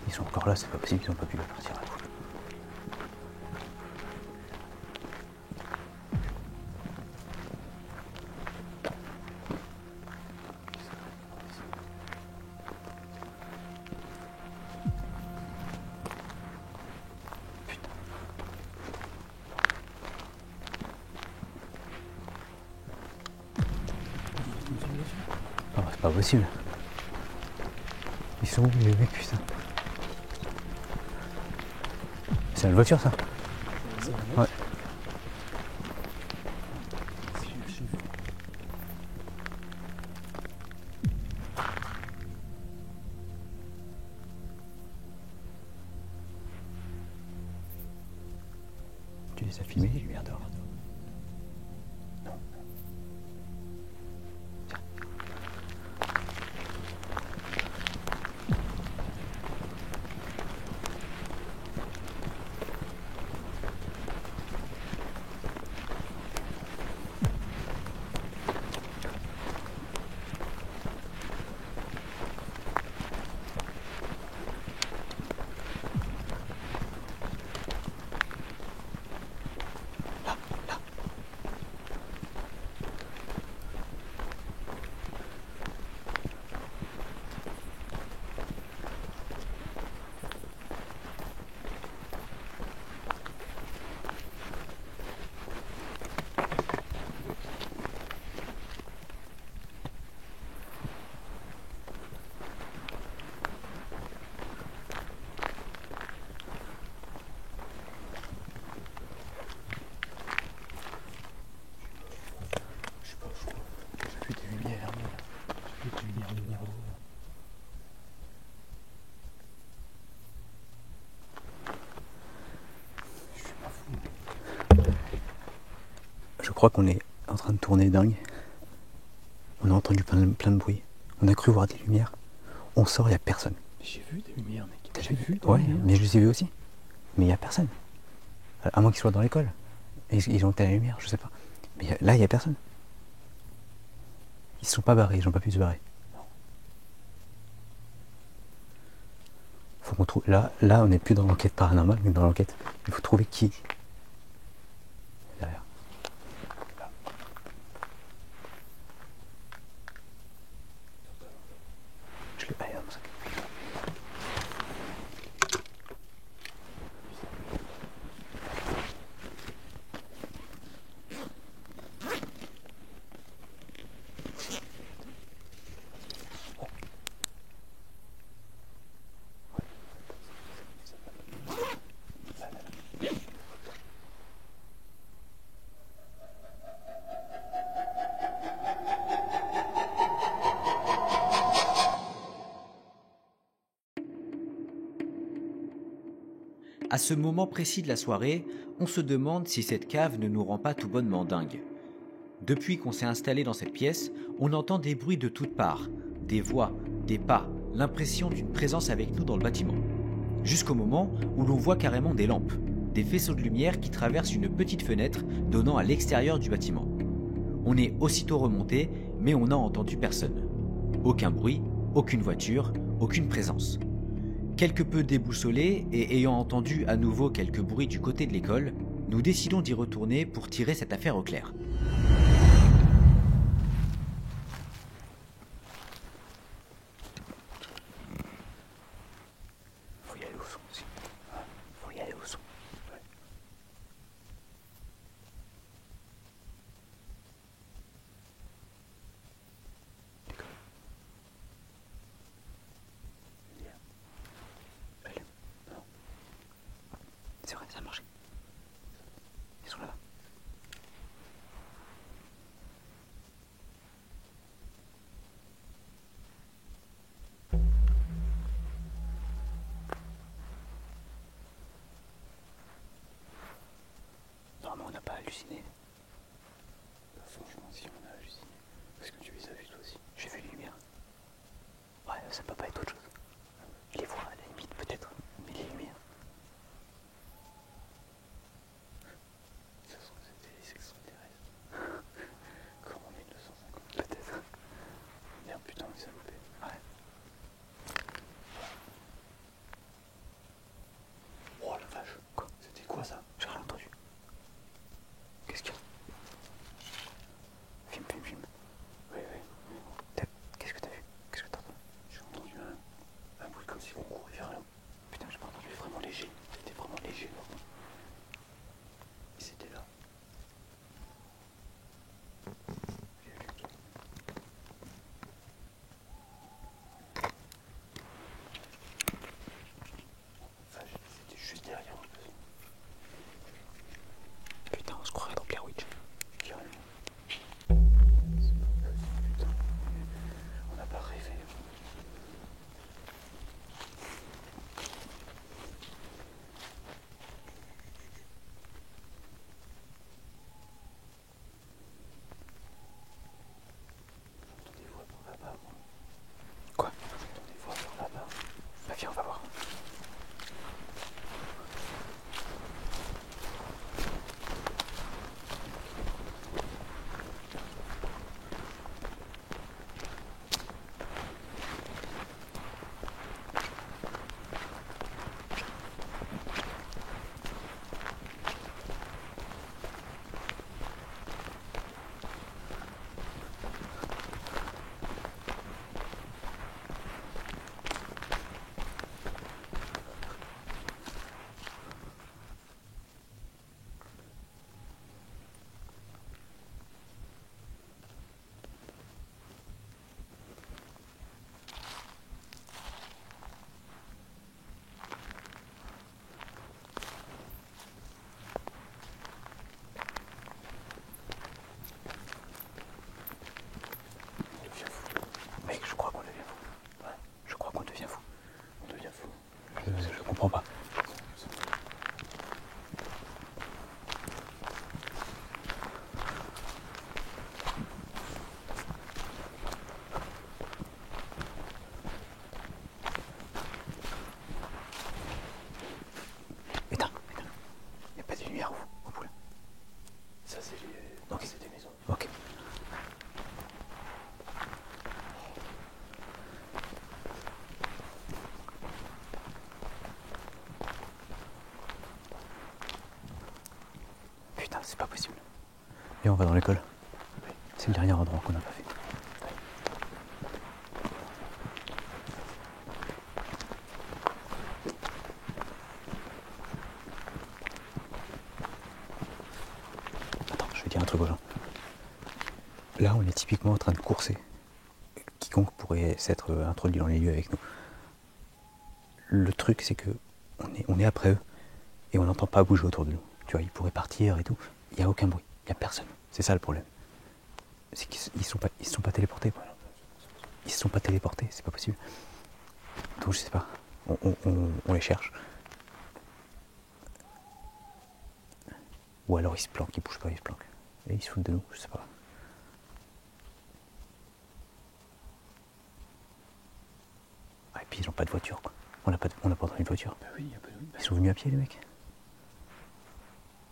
Ils sont encore là, c'est pas possible qu'ils ont pas pu partir à la foule. Oh, c'est pas possible. Ils sont où les mecs, putain? C'est une voiture ça? Ouais. Tu les as filmés, les lumières dehors? Non. Tiens. Là. crois qu'on est en train de tourner dingue. On a entendu plein de bruit. On a cru voir des lumières. On sort, il n'y a personne. J'ai vu des lumières, mec. T'as vu? Ouais, mais je les ai vus aussi. Mais il n'y a personne. À moins qu'ils soient dans l'école. Et ils ont été à la lumière, je sais pas. Mais là, il n'y a personne. Ils ne se sont pas barrés, ils n'ont pas pu se barrer. Faut qu'on trouve. Là, on n'est plus dans l'enquête paranormale, mais dans l'enquête. Il faut trouver qui. Derrière. Là. Je l'ai pas dans mon sac. À ce moment précis de la soirée, on se demande si cette cave ne nous rend pas tout bonnement dingue. Depuis qu'on s'est installé dans cette pièce, on entend des bruits de toutes parts, des voix, des pas, l'impression d'une présence avec nous dans le bâtiment. Jusqu'au moment où l'on voit carrément des lampes, des faisceaux de lumière qui traversent une petite fenêtre donnant à l'extérieur du bâtiment. On est aussitôt remonté, mais on n'a entendu personne. Aucun bruit, aucune voiture, aucune présence. Quelque peu déboussolés et ayant entendu à nouveau quelques bruits du côté de l'école, nous décidons d'y retourner pour tirer cette affaire au clair. Faut y aller au son aussi. Faut y aller au son. Ouais. D'accord. C'est vrai, ça a marché. Ils sont là-bas. Non, mais on n'a pas halluciné. Franchement, si on a halluciné. Parce que tu les as vus toi aussi. J'ai vu les lumières. Ouais, ça peut pas être autre chose. Les voix, à la limite, peut-être. Mais les lumières. Ça se trouve, c'était les extraterrestres. Comme en 1950. Peut-être. Merde, putain, mais ça a loupé. Ouais. Oh la vache. Quoi? C'était quoi ça? J'ai rien entendu. Qu'est-ce qu'il y a? Filme. Oui. Qu'est-ce que t'as vu? Qu'est-ce que t'as entendu? J'ai entendu un c'est pas possible. Viens, on va dans l'école. C'est le dernier endroit qu'on n'a pas fait. Attends, je vais dire un truc aux gens. Là, on est typiquement en train de courser. Quiconque pourrait s'être introduit dans les lieux avec nous. Le truc, c'est que on est après eux et on n'entend pas bouger autour de nous. Tu vois, ils pourraient partir et tout. Il n'y a aucun bruit, il n'y a personne. C'est ça le problème. C'est qu'ils se sont pas téléportés. Ils se sont pas téléportés, c'est pas possible. Donc je sais pas. On les cherche. Ou alors ils se planquent, ils bougent pas, ils se planquent. Et ils se foutent de nous, je sais pas. Et puis ils n'ont pas de voiture, quoi. On n'a pas entendu de voiture. Bah oui, il y a pas de... Ils sont venus à pied, les mecs.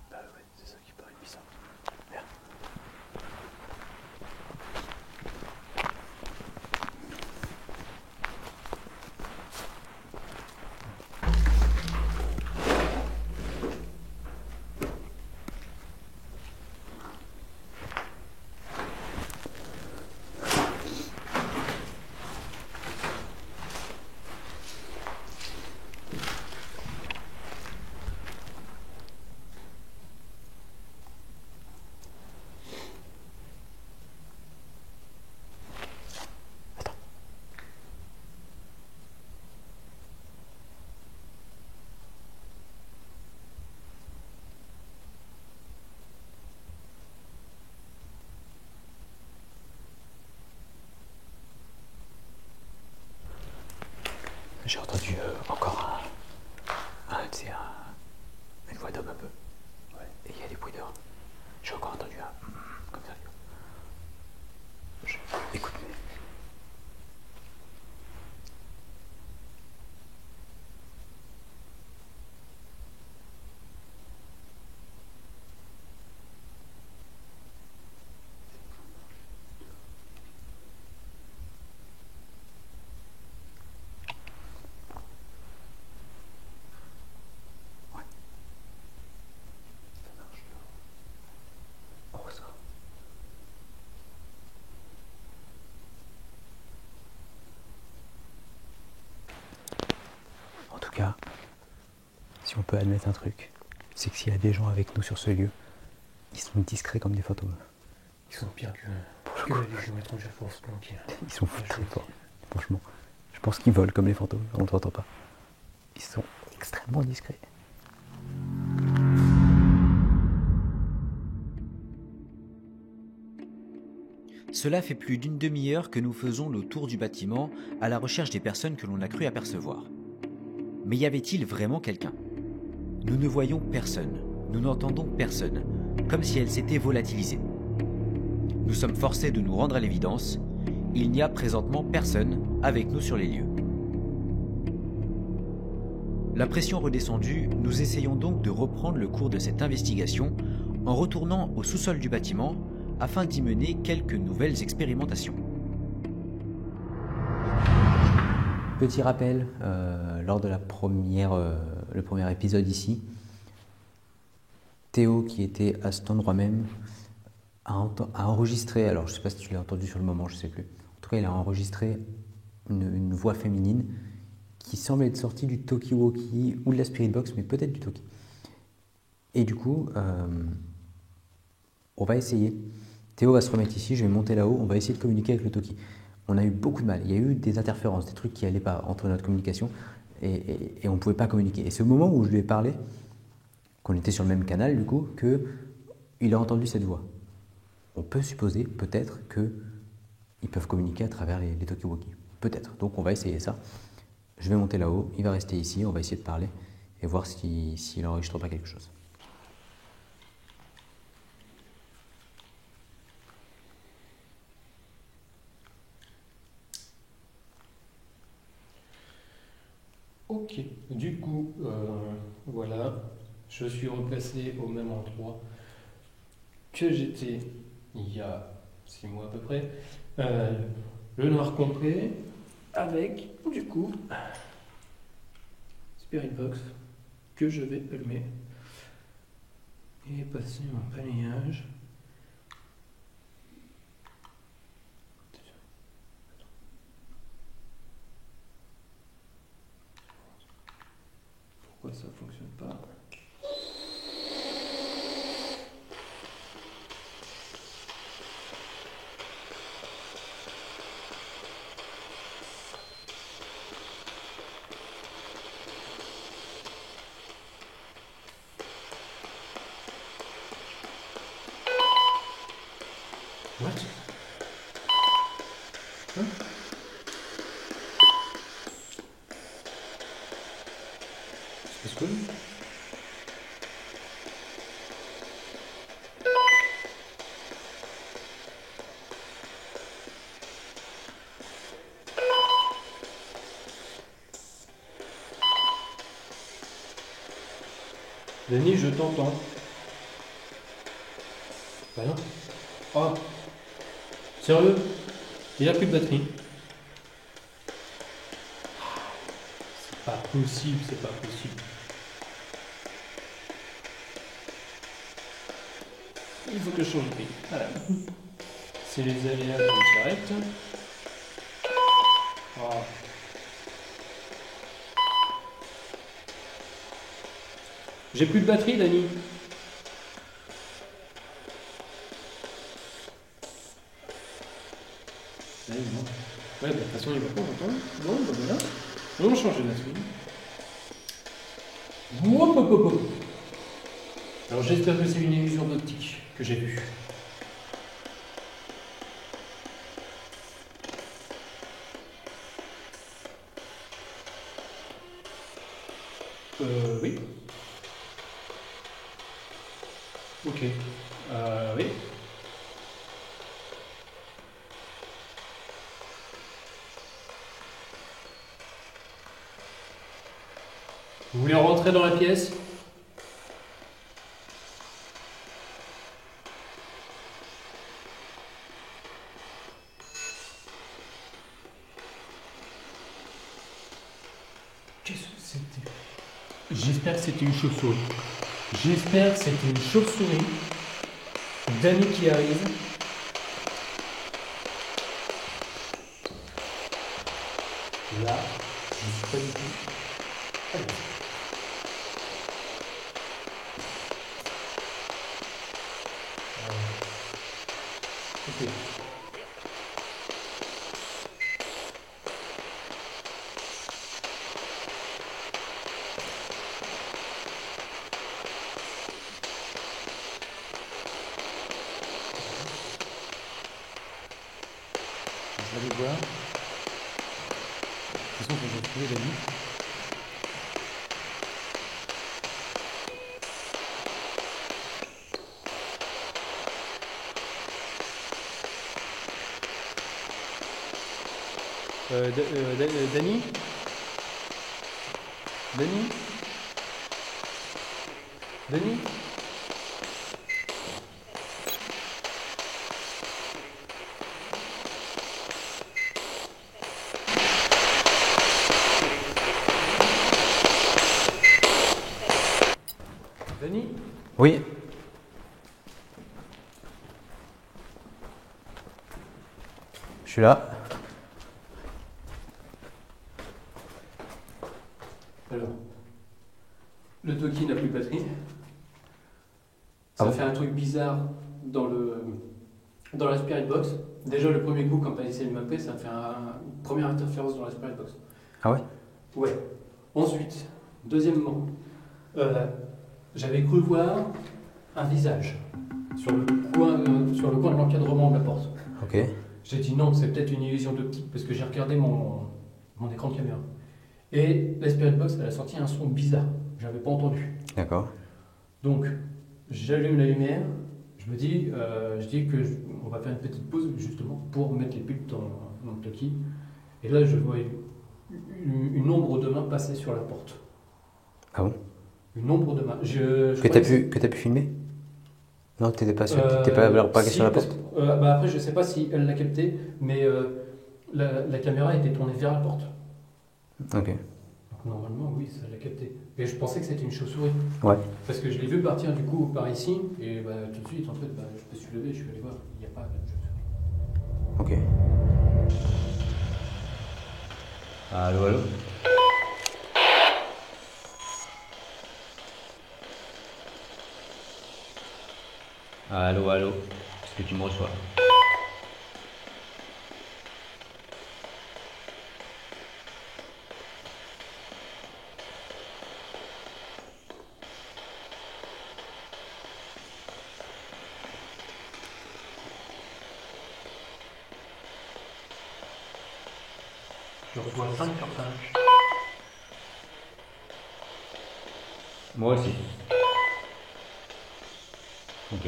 Bah ouais, c'est ça qui paraît bizarre. Viens. J'ai entendu encore une voix d'homme un peu. Ouais. Et il y a des bruits dehors. J'ai encore entendu comme ça. Écoute, mais... En tout cas, si on peut admettre un truc, c'est que s'il y a des gens avec nous sur ce lieu, ils sont discrets comme des fantômes. Ils sont pires que les Légions étrangères pour se planquer. Ils sont très forts, franchement. Je pense qu'ils volent comme les fantômes, on ne t'entend pas. Ils sont extrêmement discrets. Cela fait plus d'une demi-heure que nous faisons le tour du bâtiment à la recherche des personnes que l'on a cru apercevoir. Mais y avait-il vraiment quelqu'un ? Nous ne voyons personne, nous n'entendons personne, comme si elle s'était volatilisée. Nous sommes forcés de nous rendre à l'évidence, il n'y a présentement personne avec nous sur les lieux. La pression redescendue, nous essayons donc de reprendre le cours de cette investigation en retournant au sous-sol du bâtiment afin d'y mener quelques nouvelles expérimentations. Petit rappel, lors de le premier épisode ici, Théo, qui était à cet endroit même, a enregistré, alors je ne sais pas si tu l'as entendu sur le moment, je ne sais plus, en tout cas il a enregistré une voix féminine qui semble être sortie du Talkie-Walkie ou de la Spirit Box, mais peut-être du Talkie. Et du coup, on va essayer. Théo va se remettre ici, je vais monter là-haut, on va essayer de communiquer avec le Talkie. On a eu beaucoup de mal, il y a eu des interférences, des trucs qui n'allaient pas entre notre communication et on ne pouvait pas communiquer. Et c'est au moment où je lui ai parlé, qu'on était sur le même canal du coup, qu'il a entendu cette voix. On peut supposer peut-être qu'ils peuvent communiquer à travers les talkie-walkie. Peut-être, donc on va essayer ça. Je vais monter là-haut, il va rester ici, on va essayer de parler et voir s'il n'enregistre pas quelque chose. Ok, du coup, voilà, je suis replacé au même endroit que j'étais il y a 6 mois à peu près. Le noir complet, avec, du coup, Spirit Box, que je vais allumer. Et passer mon balayage. Pourquoi ça fonctionne pas? What? Hein? C'est cool. Denis, je t'entends. Bah non. Oh. Sérieux? Il n'y a plus de batterie. C'est pas possible, c'est pas possible. Il faut que je change de prix. Voilà. C'est les aléas du direct. Oh. J'ai plus de batterie, Dani. Ouais, bah, de toute façon, il va pas longtemps. Bon, bah voilà. On va changer de batterie. Hop, hop, hop, hop. Alors, j'espère que c'est une illusion d'optique que j'ai vue. Oui. Ok. Oui. Vous voulez rentrer dans la pièce? Qu'est-ce que c'était? J'espère que c'était une chauve-souris. J'espère que c'était une chauve-souris. Dani qui arrive. Là, je ne suis pas du tout. Allez. Ok. Je vais aller voir. De toute façon, je vais trouver Dani. Dani? Dani? Dani? Dani? Oui. Je suis là. Alors, le Toki n'a plus de batterie. Ça Ah bon? fait un truc bizarre dans la Spirit Box. Déjà, le premier coup, quand tu as essayé de mapper, ça fait une première interférence dans la Spirit Box. Ah ouais? Ouais. Ensuite, deuxièmement, j'avais cru voir un visage sur le coin de l'encadrement de la porte. Ok. J'ai dit non, c'est peut-être une illusion d'optique parce que j'ai regardé mon écran de caméra. Et la Spirit Box, elle a sorti un son bizarre. Je n'avais pas entendu. D'accord. Donc, j'allume la lumière. Je me dis, on va faire une petite pause justement pour mettre les pulps dans le Toki. Et là, je vois une ombre de main passer sur la porte. Ah bon? Une ombre de main. Que t'as pu filmer? Non, t'étais pas sûr. T'étais pas si, sur la porte? Après, je sais pas si elle l'a capté, mais la caméra était tournée vers la porte. Ok. Donc Normalement, oui, ça l'a capté. Mais je pensais que c'était une chauve-souris. Ouais. Parce que je l'ai vu partir du coup par ici, et bah, tout de suite, en fait, bah, je me suis levé, je suis allé voir. Il n'y a pas de chauve-souris. Ok. Allô, allô? Allô, allô? Est-ce que tu me reçois? Je reçois 5 sur 5. Moi aussi. Ok.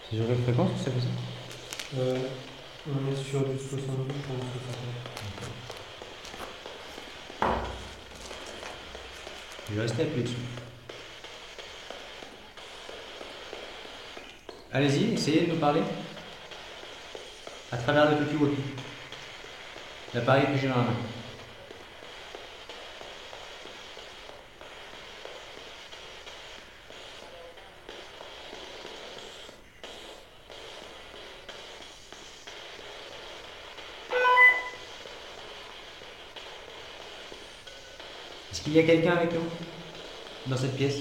C'est sur quelle fréquence que ça fait ça? On est sur du 72 pour le 69. Je vais rester appuyé dessus. Allez-y, essayez de nous parler. À travers le petit walkie. L'appareil que j'ai dans la main. Est-ce qu'il y a quelqu'un avec nous dans cette pièce?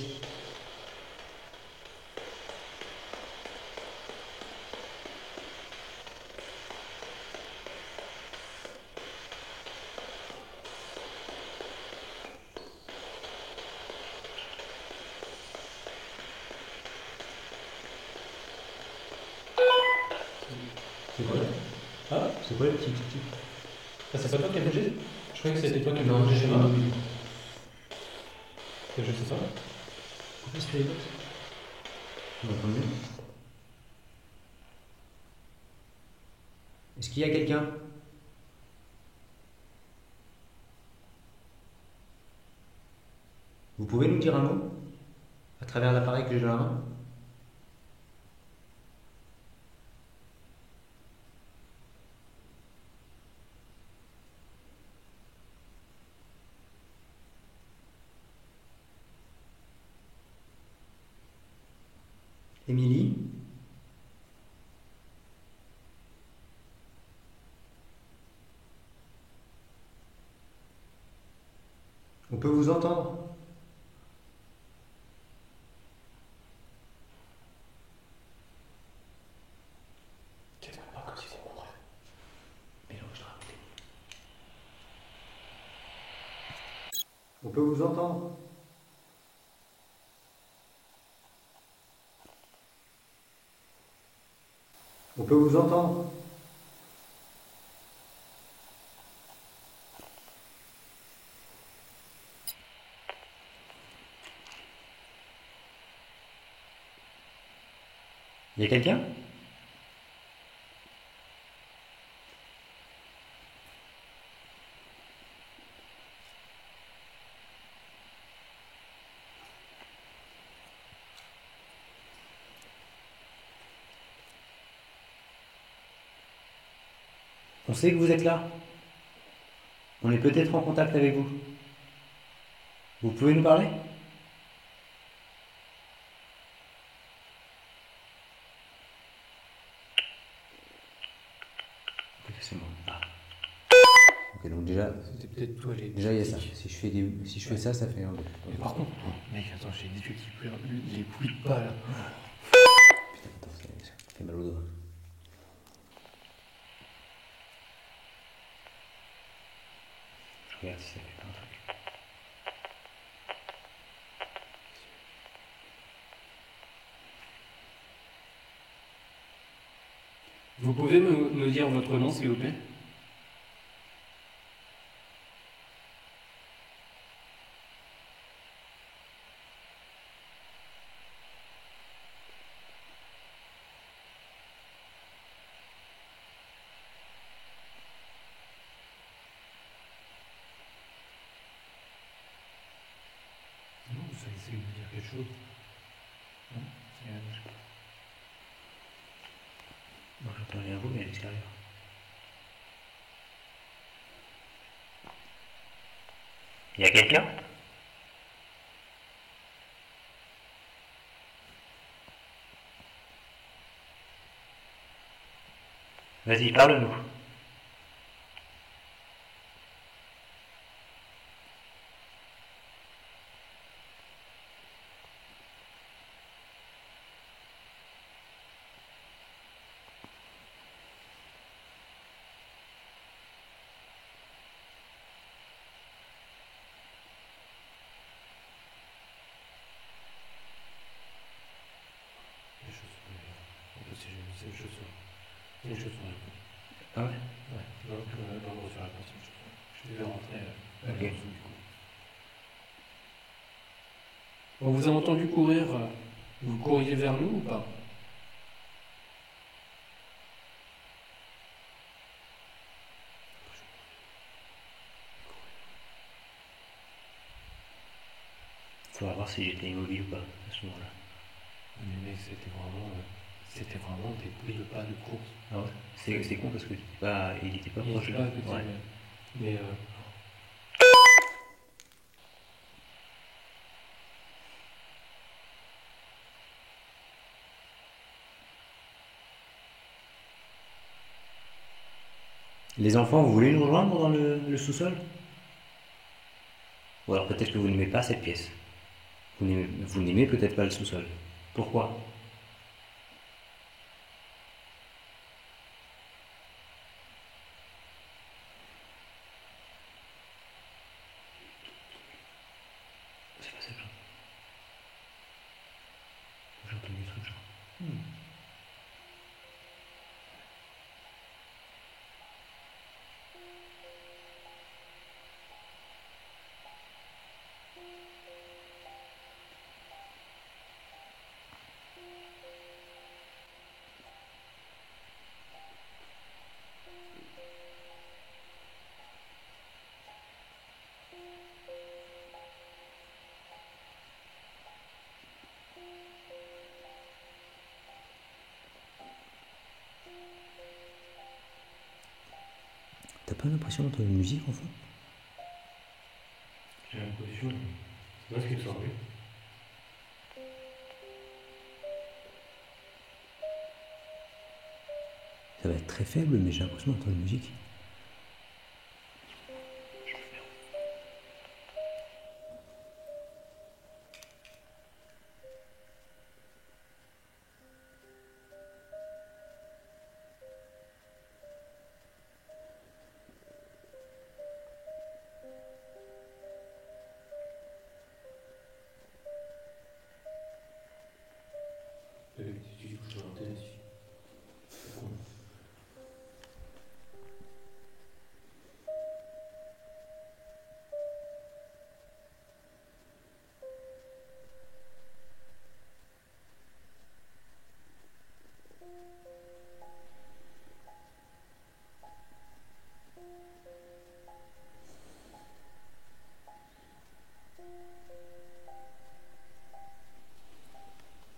C'est quoi? Ah, C'est quoi le petit tic-tic? ah, c'est pas toi qui as bougé? Je croyais que c'était toi qui avais Non, bougé j'ai chez pas moi. bougé. C'est juste ça. Pourquoi est-ce qu'il y a des Vous m'entendez? Est-ce qu'il y a quelqu'un? Vous pouvez nous dire un mot à travers l'appareil que j'ai dans la main? Émilie? On peut vous entendre? Qu'est-ce qu'on parle comme si c'est mon frère? Mélange raconté. On peut vous entendre? On peut vous entendre? Il y a quelqu'un? On sait que vous êtes là. On est peut-être en contact avec vous. Vous pouvez nous parler? Ok, c'est bon. Ah. Ok, donc déjà, C'était peut-être toi les. déjà il y a ça. Si je fais ça, ça fait un. Mais par contre, mec, attends, j'ai des yeux qui pleurent, les couilles de pas là. Putain, attends, ça fait mal au doigt. Je regarde si ça fait pas un truc. Vous pouvez me dire votre nom, s'il vous plaît? Non, ça essaie de me dire quelque chose. Non, c'est. Moi j'entends rien vous, mais à l'extérieur. Y a quelqu'un? Vas-y, parle-nous. C'est une chaussure. C'est une chaussure. Ah ouais? Ouais, dans le reçu réponse, c'est une chaussure. Je devais rentrer Ok. en dessous du coup. On vous a entendu courir, vous couriez vers nous ou pas? Faudra voir si j'étais immobile ou pas à ce moment-là. Mais mec, c'était vraiment des bruits de pas de course. Ah ouais? C'est con parce que il était pas Il proche était là. pas à côté, Ouais. mais Les enfants, vous voulez nous rejoindre dans le sous-sol? Ou alors peut-être que vous n'aimez pas cette pièce. Vous n'aimez peut-être pas le sous-sol. Pourquoi? C'est pas ça, genre. J'ai entendu des trucs genre. T'as pas l'impression d'entendre une musique en fond? j'ai l'impression. C'est pas ce qu'il me semblait. Ça va être très faible, mais j'ai l'impression d'entendre une musique. Tu dis que je dois monter là-dessus. C'est con.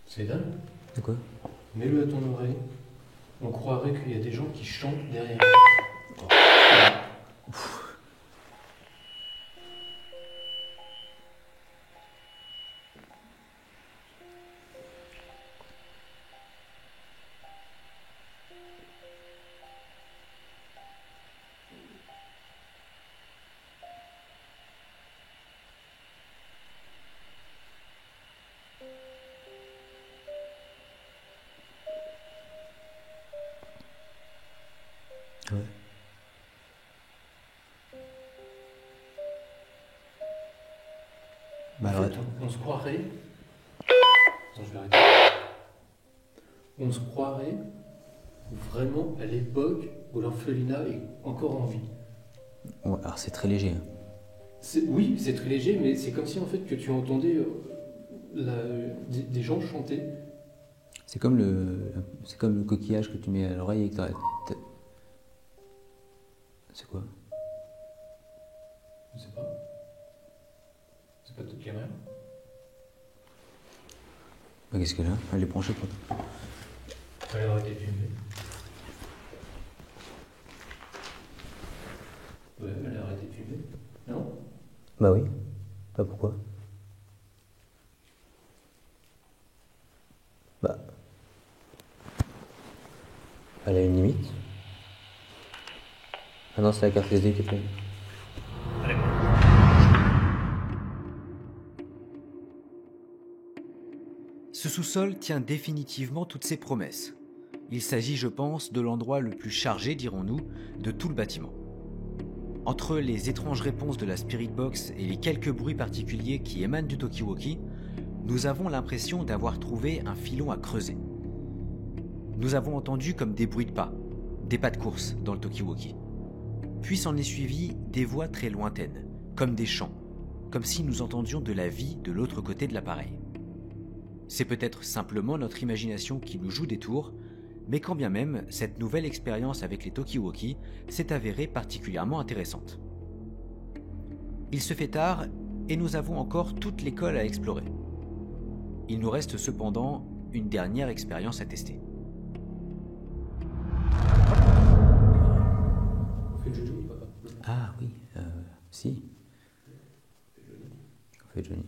C'est dingue. De quoi? Mets-le à ton oreille. On croirait qu'il y a des gens qui chantent derrière. Ouais. Bah En alors, fait, on se croirait. Attends, je vais arrêter. On se croirait vraiment à l'époque où l'orphelinat est encore en vie. ouais, alors c'est très léger. Hein. Oui, c'est très léger, mais c'est comme si en fait que tu entendais des gens chanter. C'est comme le coquillage que tu mets à l'oreille et que c'est quoi? Je sais pas. C'est pas toute caméra. Bah, qu'est-ce qu'elle a? Elle est branchée pour toi. Elle a arrêté de filmer. Ouais, elle a arrêté de filmer. Non? Bah oui. Bah pourquoi? Bah, elle a une limite. Ah non, c'est la carte SD qui est pleine. Ce sous-sol tient définitivement toutes ses promesses. Il s'agit, je pense, de l'endroit le plus chargé, dirons-nous, de tout le bâtiment. Entre les étranges réponses de la Spirit Box et les quelques bruits particuliers qui émanent du Talkie-Walkie, nous avons l'impression d'avoir trouvé un filon à creuser. Nous avons entendu comme des bruits de pas de course dans le Talkie-Walkie. Puis s'en est suivi des voix très lointaines, comme des chants, comme si nous entendions de la vie de l'autre côté de l'appareil. C'est peut-être simplement notre imagination qui nous joue des tours, mais quand bien même, cette nouvelle expérience avec les Talkie-Walkie s'est avérée particulièrement intéressante. Il se fait tard et nous avons encore toute l'école à explorer. Il nous reste cependant une dernière expérience à tester. On fait Jojo ou pas? Ah oui, si. On fait Johnny.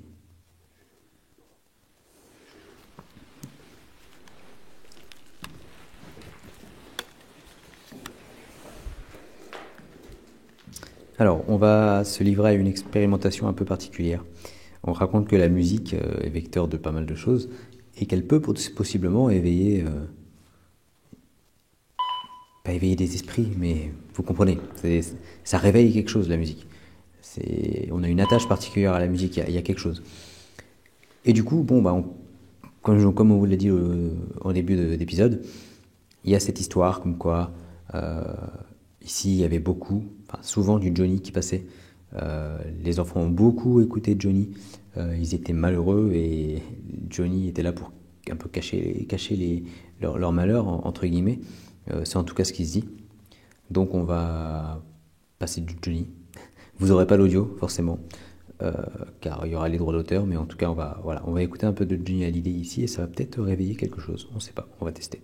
Alors, on va se livrer à une expérimentation un peu particulière. On raconte que la musique est vecteur de pas mal de choses et qu'elle peut possiblement éveiller, pas éveiller des esprits, mais vous comprenez, ça réveille quelque chose, la musique. On a une attache particulière à la musique, il y a quelque chose. Et du coup, bon, bah, comme on vous l'a dit au début d'épisode, il y a cette histoire comme quoi ici il y avait souvent du Johnny qui passait. Les enfants ont beaucoup écouté Johnny. Ils étaient malheureux et Johnny était là pour un peu cacher leur malheur, entre guillemets. C'est en tout cas ce qui se dit. Donc on va passer du Johnny. Vous n'aurez pas l'audio forcément, car il y aura les droits d'auteur, mais en tout cas on va écouter un peu de Johnny Hallyday ici et ça va peut-être réveiller quelque chose. On ne sait pas, on va tester.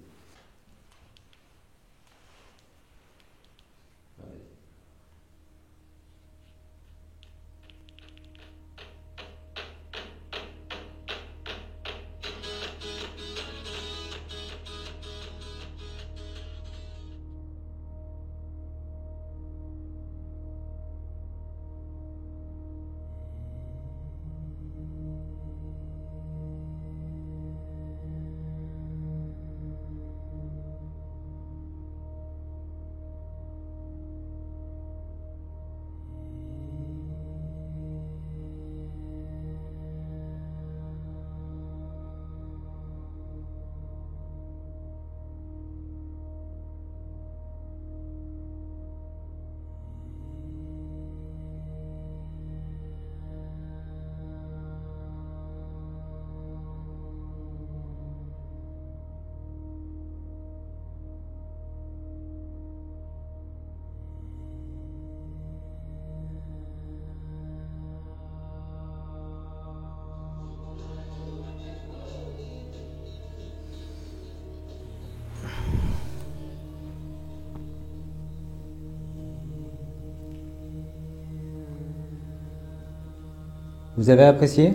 Vous avez apprécié ?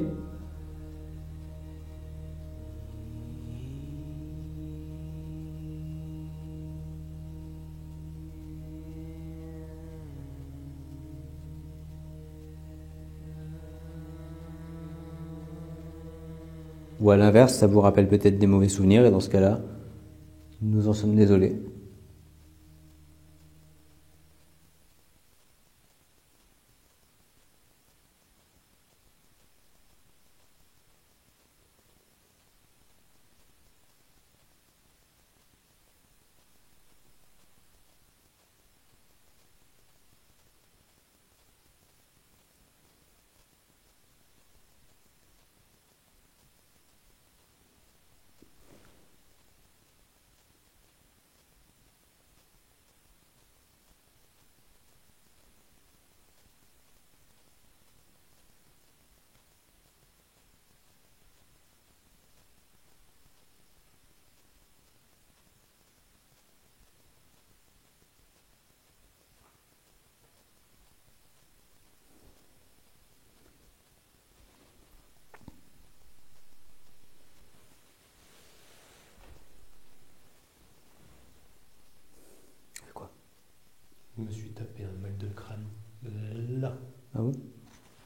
Ou à l'inverse, ça vous rappelle peut-être des mauvais souvenirs et dans ce cas-là, nous en sommes désolés.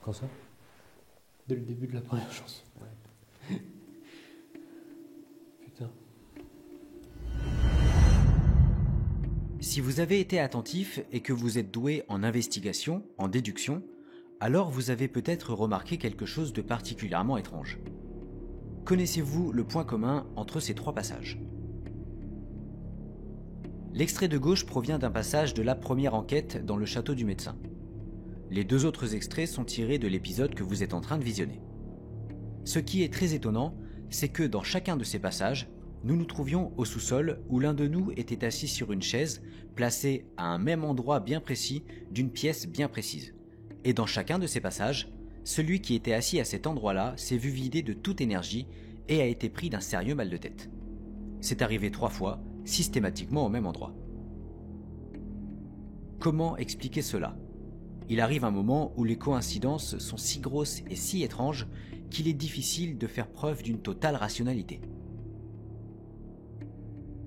Quand ça? Dès le début de la première chanson. Ouais. Putain. Si vous avez été attentif et que vous êtes doué en investigation, en déduction, alors vous avez peut-être remarqué quelque chose de particulièrement étrange. Connaissez-vous le point commun entre ces 3 passages? L'extrait de gauche provient d'un passage de la première enquête dans le château du médecin. Les 2 autres extraits sont tirés de l'épisode que vous êtes en train de visionner. Ce qui est très étonnant, c'est que dans chacun de ces passages, nous nous trouvions au sous-sol où l'un de nous était assis sur une chaise, placée à un même endroit bien précis d'une pièce bien précise. Et dans chacun de ces passages, celui qui était assis à cet endroit-là s'est vu vidé de toute énergie et a été pris d'un sérieux mal de tête. C'est arrivé 3 fois, systématiquement au même endroit. Comment expliquer cela? Il arrive un moment où les coïncidences sont si grosses et si étranges qu'il est difficile de faire preuve d'une totale rationalité.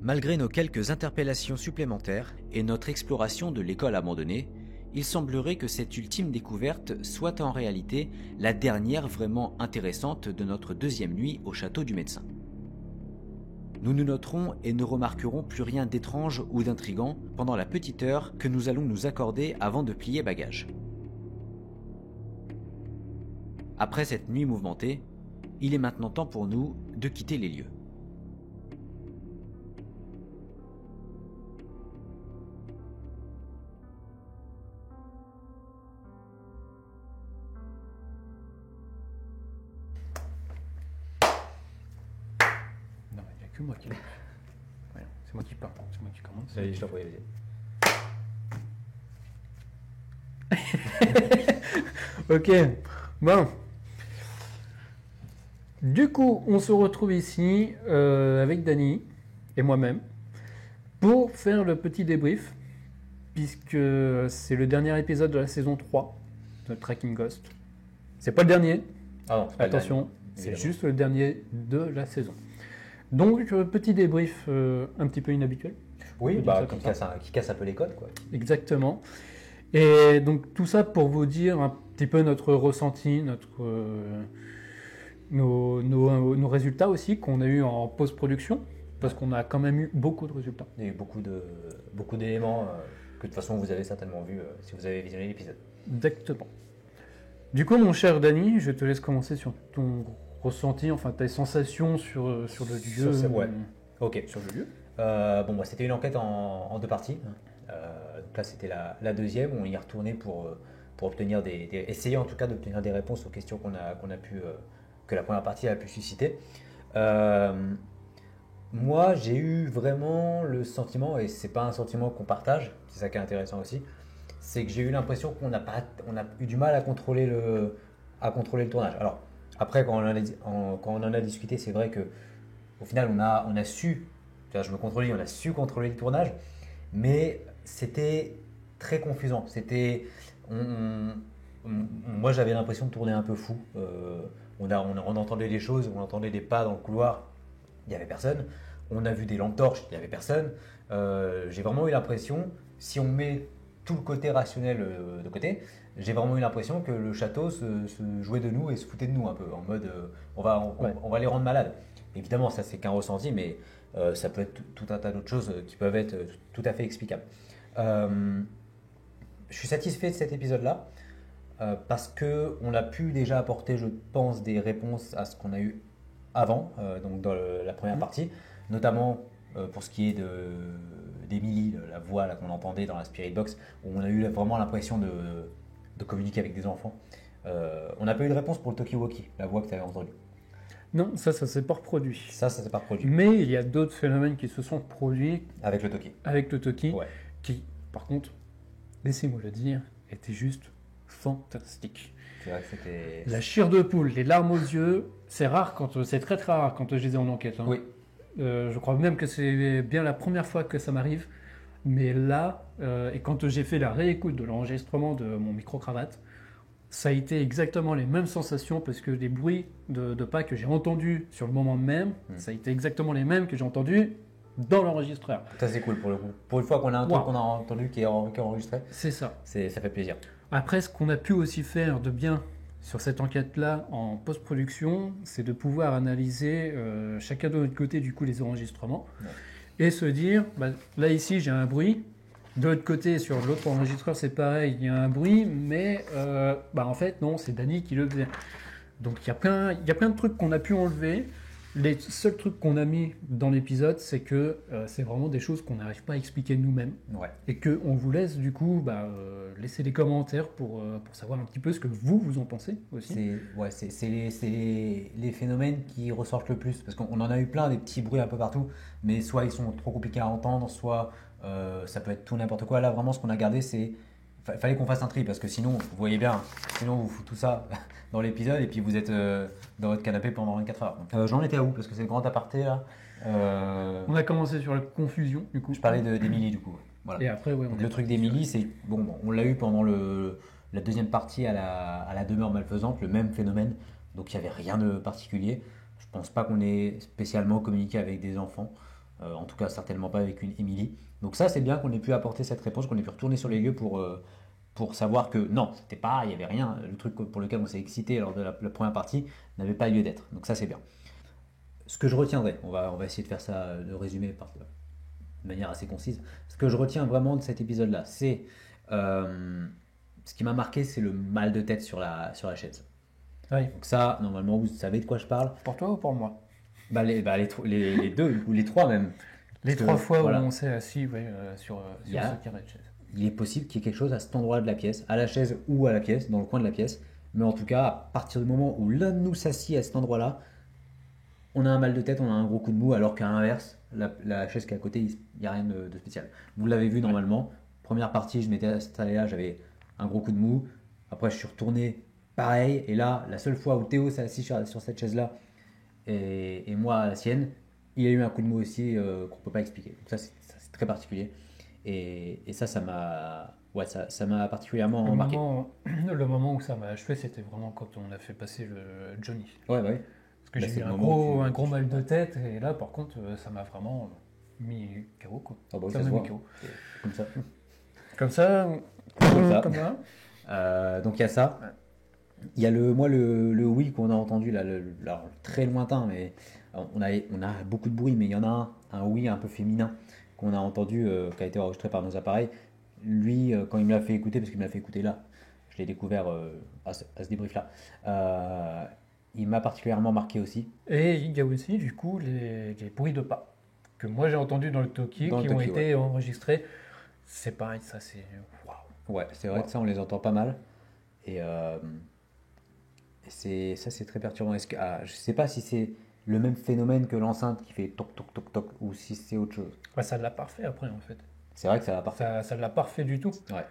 Malgré nos quelques interpellations supplémentaires et notre exploration de l'école abandonnée, il semblerait que cette ultime découverte soit en réalité la dernière vraiment intéressante de notre 2e nuit au château du médecin. Nous nous noterons et ne remarquerons plus rien d'étrange ou d'intrigant pendant la petite heure que nous allons nous accorder avant de plier bagages. Après cette nuit mouvementée, il est maintenant temps pour nous de quitter les lieux. Non, il n'y a que moi qui parle. Ouais, c'est moi qui parle, c'est moi qui commence. Allez, je t'en prie, vas-y. Ok, bon. Du coup, on se retrouve ici avec Dany et moi-même pour faire le petit débrief, puisque c'est le dernier épisode de la saison 3 de Tracking Ghost. C'est pas le dernier, Ah non, c'est pas le attention, dernier, c'est évidemment. juste le dernier de la saison. Donc, petit débrief un petit peu inhabituel. Oui, On peut bah, dire ça qui casse un peu les codes, quoi. Exactement. Et donc tout ça pour vous dire un petit peu notre ressenti, nos résultats aussi qu'on a eu en post-production, parce qu'on a quand même eu beaucoup de résultats. Il y a eu beaucoup d'éléments que de toute façon vous avez certainement vu si vous avez visionné l'épisode. Exactement. Du coup, mon cher Dany, je te laisse commencer sur ton ressenti, enfin tes sensations sur le lieu. Ouais. Ok. Sur le lieu. Bon, bah, c'était une enquête en 2 parties. Donc là, c'était la deuxième. On y est retourné pour obtenir essayer en tout cas d'obtenir des réponses aux questions qu'on a pu, que la première partie a pu susciter. Moi, j'ai eu vraiment le sentiment, et c'est pas un sentiment qu'on partage, c'est ça qui est intéressant aussi, c'est que j'ai eu l'impression qu'on a eu du mal à contrôler le tournage. Alors après, quand on en a discuté, c'est vrai que au final, on a su, je me contrôlais, on a su contrôler le tournage, mais c'était très confusant. Moi, j'avais l'impression de tourner un peu fou. On entendait des choses, on entendait des pas dans le couloir, il n'y avait personne. On a vu des lampes torches, il n'y avait personne. J'ai vraiment eu l'impression, si on met tout le côté rationnel de côté, j'ai vraiment eu l'impression que le château se jouait de nous et se foutait de nous un peu, en mode on va les rendre malades. Évidemment, ça c'est qu'un ressenti, mais ça peut être tout un tas d'autres choses qui peuvent être tout à fait explicables. Je suis satisfait de cet épisode-là parce qu'on a pu déjà apporter, je pense, des réponses à ce qu'on a eu avant, donc dans la première partie, notamment pour ce qui est d'Emily, la voix là, qu'on entendait dans la Spirit Box, où on a eu vraiment l'impression de communiquer avec des enfants. On n'a pas eu de réponse pour le Talkie-Walkie, la voix que tu avais entendue. Non, ça s'est pas reproduit. Ça s'est pas produit. Mais il y a d'autres phénomènes qui se sont produits Avec le Talkie. avec le Talkie, Ouais. qui, par contre, laissez-moi le dire, était juste fantastique. C'est vrai que c'était. La chair de poule, les larmes aux yeux, c'est très très rare quand je les ai en enquête. Hein. Oui. Je crois même que c'est bien la première fois que ça m'arrive. Mais là, et quand j'ai fait la réécoute de l'enregistrement de mon micro-cravate, ça a été exactement les mêmes sensations parce que les bruits de pas que j'ai entendus sur le moment même, ça a été exactement les mêmes que j'ai entendus dans l'enregistreur. Ça c'est cool pour le coup. Pour une fois qu'on a un truc qu'on a entendu qui est enregistré, C'est ça. ça fait plaisir. Après, ce qu'on a pu aussi faire de bien sur cette enquête-là en post-production, c'est de pouvoir analyser chacun de notre côté du coup les enregistrements et se dire, là ici j'ai un bruit, de l'autre côté sur l'autre enregistreur c'est pareil, il y a un bruit, mais en fait non, c'est Danny qui le faisait. Donc il y a plein de trucs qu'on a pu enlever. Les seuls trucs qu'on a mis dans l'épisode, c'est que c'est vraiment des choses qu'on n'arrive pas à expliquer nous-mêmes. Ouais. Et qu'on vous laisse du coup laisser des commentaires pour savoir un petit peu ce que vous en pensez aussi. C'est les phénomènes qui ressortent le plus. Parce qu'on en a eu plein, des petits bruits un peu partout. Mais soit ils sont trop compliqués à entendre, soit ça peut être tout n'importe quoi. Là, vraiment, ce qu'on a gardé, c'est... Fallait qu'on fasse un tri parce que sinon, vous voyez bien, sinon vous foutez tout ça dans l'épisode et puis vous êtes dans votre canapé pendant 24 heures. J'en étais à où? Parce que c'est le grand aparté là. On a commencé sur la confusion du coup. Je parlais d'Emily du coup. Voilà. Et après, le truc d'Emily, c'est on l'a eu pendant la deuxième partie à la demeure malfaisante, le même phénomène. Donc il n'y avait rien de particulier. Je pense pas qu'on ait spécialement communiqué avec des enfants. En tout cas, certainement pas avec une Emily. Donc ça, c'est bien qu'on ait pu apporter cette réponse, qu'on ait pu retourner sur les lieux pour savoir que non, c'était pas, il n'y avait rien. Le truc pour lequel on s'est excité lors de la première partie n'avait pas lieu d'être. Donc ça, c'est bien. Ce que je retiendrai, on va essayer de faire ça, de résumer de manière assez concise. Ce que je retiens vraiment de cet épisode-là, c'est ce qui m'a marqué, c'est le mal de tête sur la chaise. Oui. Donc ça, normalement, vous savez de quoi je parle. Pour toi ou pour moi? Les deux, ou les trois même. Les trois fois où on s'est assis sur ce carré de chaise. Il est possible qu'il y ait quelque chose à cet endroit de la pièce, à la chaise ou à la pièce, dans le coin de la pièce. Mais en tout cas, à partir du moment où l'un de nous s'assied à cet endroit-là, on a un mal de tête, on a un gros coup de mou, alors qu'à l'inverse, la chaise qui est à côté, il n'y a rien de spécial. Vous l'avez vu normalement. Première partie, je m'étais installé là, j'avais un gros coup de mou. Après, je suis retourné pareil. Et là, la seule fois où Théo s'est assis sur cette chaise-là, et moi à la sienne, il a eu un coup de mou aussi qu'on ne peut pas expliquer. Donc ça, c'est très particulier. Et ça m'a particulièrement marqué. Le moment où ça m'a achevé, c'était vraiment quand on a fait passer le Johnny. Ouais. Parce que j'ai eu un gros mal de tête, et là, par contre, ça m'a vraiment mis KO, quoi. Ah bah, ça ça m'a se mis voit. KO. Comme ça. Comme ça. Donc il y a ça. Ouais. Il y a le oui qu'on a entendu là, alors, très lointain, mais on a beaucoup de bruit, mais il y en a un oui un peu féminin qu'on a entendu, qui a été enregistré par nos appareils. Lui, quand il me l'a fait écouter, parce qu'il me l'a fait écouter là, je l'ai découvert à ce débrief là. Il m'a particulièrement marqué aussi. Et il y a aussi du coup les bruits de pas que moi j'ai entendu dans le Toki qui ont été enregistrés. C'est pareil, ça c'est waouh. Ouais, c'est vrai que ça on les entend pas mal. Et c'est très perturbant. Je sais pas si c'est le même phénomène que l'enceinte qui fait toc toc toc toc ou si c'est autre chose. Ça l'a parfait après en fait. C'est vrai que ça l'a parfait. Ça l'a parfait du tout. Ouais.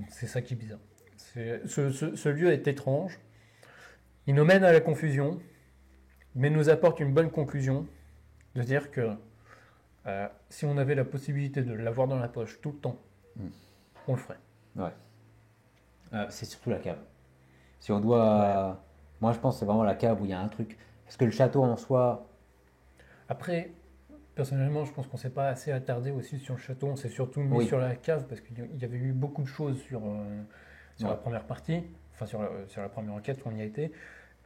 C'est ça qui est bizarre. Ce lieu est étrange. Il nous mène à la confusion, mais nous apporte une bonne conclusion de dire que si on avait la possibilité de l'avoir dans la poche tout le temps, on le ferait. Ouais. C'est surtout la cave. Si on doit... Moi, je pense que c'est vraiment la cave où il y a un truc. Parce que le château en soi... Après, personnellement, je pense qu'on ne s'est pas assez attardé aussi sur le château. On s'est surtout mis sur la cave parce qu'il y avait eu beaucoup de choses sur la première partie, enfin sur la première enquête où on y a été.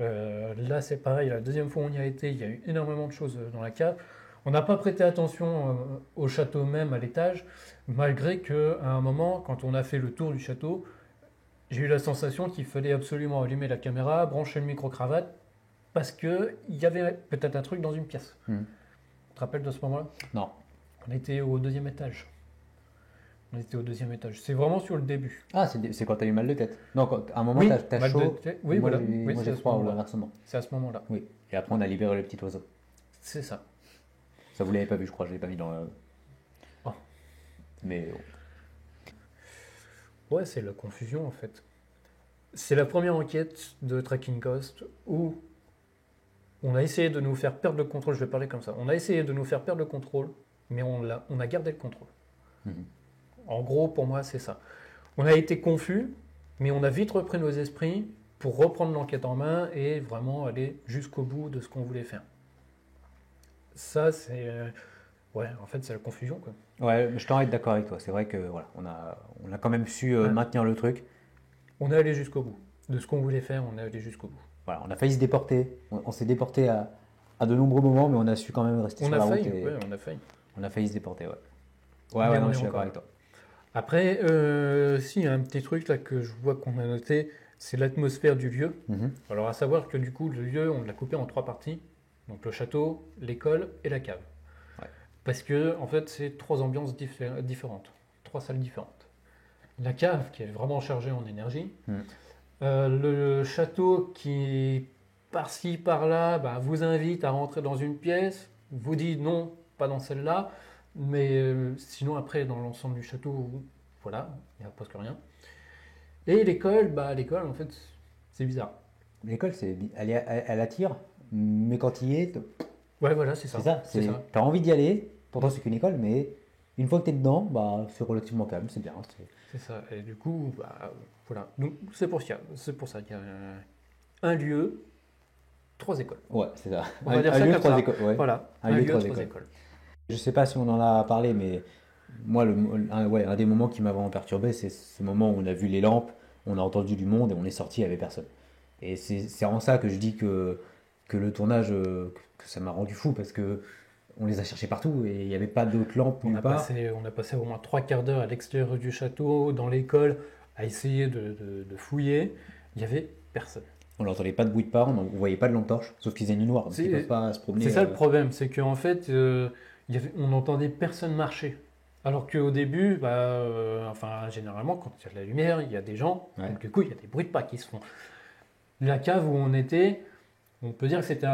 Là, c'est pareil. La deuxième fois où on y a été, il y a eu énormément de choses dans la cave. On n'a pas prêté attention au château même, à l'étage, malgré qu'à un moment, quand on a fait le tour du château, j'ai eu la sensation qu'il fallait absolument allumer la caméra, brancher le micro-cravate, parce qu'il y avait peut-être un truc dans une pièce. Tu te rappelles de ce moment-là? Non. On était au deuxième étage. C'est vraiment sur le début. Ah, c'est quand tu as eu mal de tête. Non, à un moment, tu as chaud. Oui, moi, voilà. Moi, j'ai froid ou inversement. C'est à ce moment-là. Oui. Et après, on a libéré le petit oiseau. C'est ça. Ça, vous l'avez pas vu, je crois. Je l'ai pas mis dans le... Oh. Mais... Ouais, c'est la confusion, en fait. C'est la première enquête de Tracking Ghost où on a essayé de nous faire perdre le contrôle. Je vais parler comme ça. On a essayé de nous faire perdre le contrôle, mais on a gardé le contrôle. En gros, pour moi, c'est ça. On a été confus, mais on a vite repris nos esprits pour reprendre l'enquête en main et vraiment aller jusqu'au bout de ce qu'on voulait faire. Ça, c'est... Ouais, en fait, c'est la confusion, quoi. Ouais, je t'en être d'accord avec toi. C'est vrai que voilà, on a quand même su maintenir le truc. On est allé jusqu'au bout. de ce qu'on voulait faire, on est allé jusqu'au bout. Voilà, on a failli se déporter. On s'est déporté à de nombreux moments, mais on a su quand même rester On sur a la failli, route. ouais, on a failli. On a failli se déporter, ouais. Mais Ouais, non, on est je suis d'accord encore avec toi. Après, si, il y a un petit truc là que je vois qu'on a noté, c'est l'atmosphère du lieu. Mhm. Alors, à savoir que du coup, le lieu, on l'a coupé en 3 parties. Donc, le château, l'école et la cave. Ouais. Parce que, en fait, c'est 3 ambiances différentes, 3 salles différentes. La cave, qui est vraiment chargée en énergie. Mhm. Le château, qui, par-ci, par-là, bah, vous invite à rentrer dans une pièce, vous dit non, pas dans celle-là. Mais sinon, après, dans l'ensemble du château, voilà, il n'y a presque rien. Et l'école, l'école, en fait, c'est bizarre. L'école, elle attire, mais quand il y es, Ouais, voilà, c'est ça. c'est ça. C'est ça. T'as envie d'y aller, pourtant c'est qu'une école, mais une fois que t'es dedans, bah, c'est relativement calme, c'est bien. C'est ça. Et du coup, voilà. Donc, c'est pour ça. C'est pour ça qu'il y a un lieu, 3 écoles. Ouais, c'est ça. On va dire ça lieu, comme 3 ça. écoles. Ouais. Voilà, Un lieu, 3 écoles. Je sais pas si on en a parlé, mais moi, un des moments qui m'a vraiment perturbé, c'est ce moment où on a vu les lampes, on a entendu du monde et on est sorti, il n'y avait personne. Et c'est en ça que je dis que le tournage, que ça m'a rendu fou, parce que on les a cherchés partout et il n'y avait pas d'autres lampes nulle part. On a passé au moins 3 quarts d'heure à l'extérieur du château, dans l'école, à essayer de fouiller. Il n'y avait personne. On n'entendait pas de bruit de pas, on ne voyait pas de lampe torche, sauf qu'ils étaient nuit noire, donc ils ne peuvent pas se promener. C'est ça le problème, c'est qu'en fait, on n'entendait personne marcher. Alors qu'au début, généralement, quand il y a de la lumière, il y a des gens, Ouais. donc du coup, il y a des bruits de pas qui se font. La cave où on était, on peut dire que c'était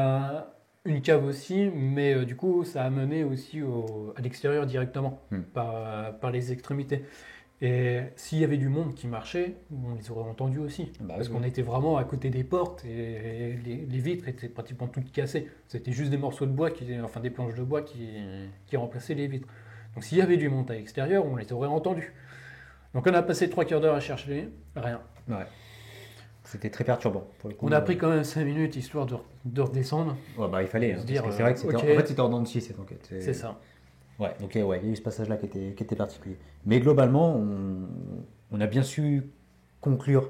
une cave aussi, mais du coup, ça a mené aussi à l'extérieur directement, par les extrémités. Et s'il y avait du monde qui marchait, on les aurait entendus aussi. Bah parce oui. qu'on était vraiment à côté des portes et les vitres étaient pratiquement toutes cassées. C'était juste des morceaux de bois, des planches de bois qui remplaçaient les vitres. Donc s'il y avait du monde à l'extérieur, on les aurait entendus. Donc on a passé 3 quarts d'heure à chercher, rien. Ouais. C'était très perturbant pour le coup. On a pris quand même 5 minutes histoire de redescendre. Ouais, bah il fallait. Se Hein, dire, parce que c'est vrai que c'était, ok. en fait, c'était en dents de scie cette enquête. C'est ça. Ouais, donc ouais, il y a eu ce passage-là qui était particulier. Mais globalement, on a bien su conclure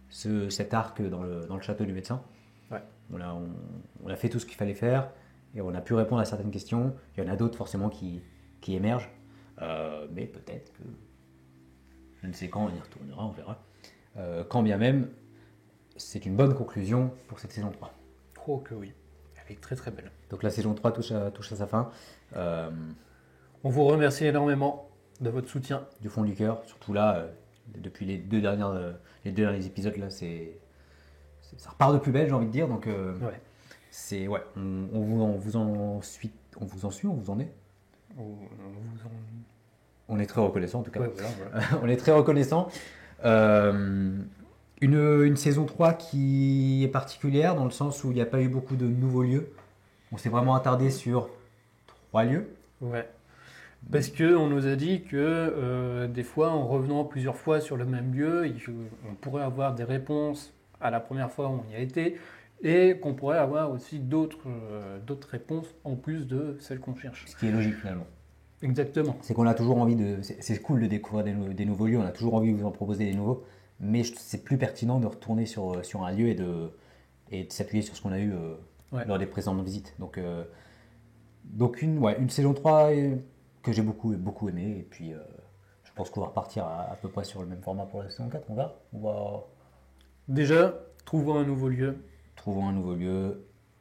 cet arc dans le château du médecin. Ouais. On a fait tout ce qu'il fallait faire et on a pu répondre à certaines questions. Il y en a d'autres forcément qui émergent. Mais peut-être que, je ne sais quand on y retournera, on verra. Quand bien même, c'est une bonne conclusion pour cette saison 3. Oh que oui, elle est très très belle. Donc la saison 3 touche à sa fin. On vous remercie énormément de votre soutien. Du fond du cœur, surtout là, depuis les deux derniers épisodes, là, ça repart de plus belle, j'ai envie de dire. Donc, on vous en suit, on vous en est. On est très reconnaissant en tout cas. Ouais, voilà. On est très reconnaissant. Une saison 3 qui est particulière dans le sens où il n'y a pas eu beaucoup de nouveaux lieux. On s'est vraiment attardé sur 3 lieux. Ouais. Parce qu'on nous a dit que des fois, en revenant plusieurs fois sur le même lieu, on pourrait avoir des réponses à la première fois où on y a été et qu'on pourrait avoir aussi d'autres réponses en plus de celles qu'on cherche. Ce qui est logique finalement. Exactement. C'est qu'on a toujours envie de. C'est cool de découvrir des nouveaux lieux, on a toujours envie de vous en proposer des nouveaux, mais c'est plus pertinent de retourner sur un lieu et de s'appuyer sur ce qu'on a eu lors des précédentes visites. Donc une saison 3 que j'ai beaucoup aimé, et puis je pense qu'on va repartir à peu près sur le même format pour la saison 4, on va... Déjà, trouvons un nouveau lieu.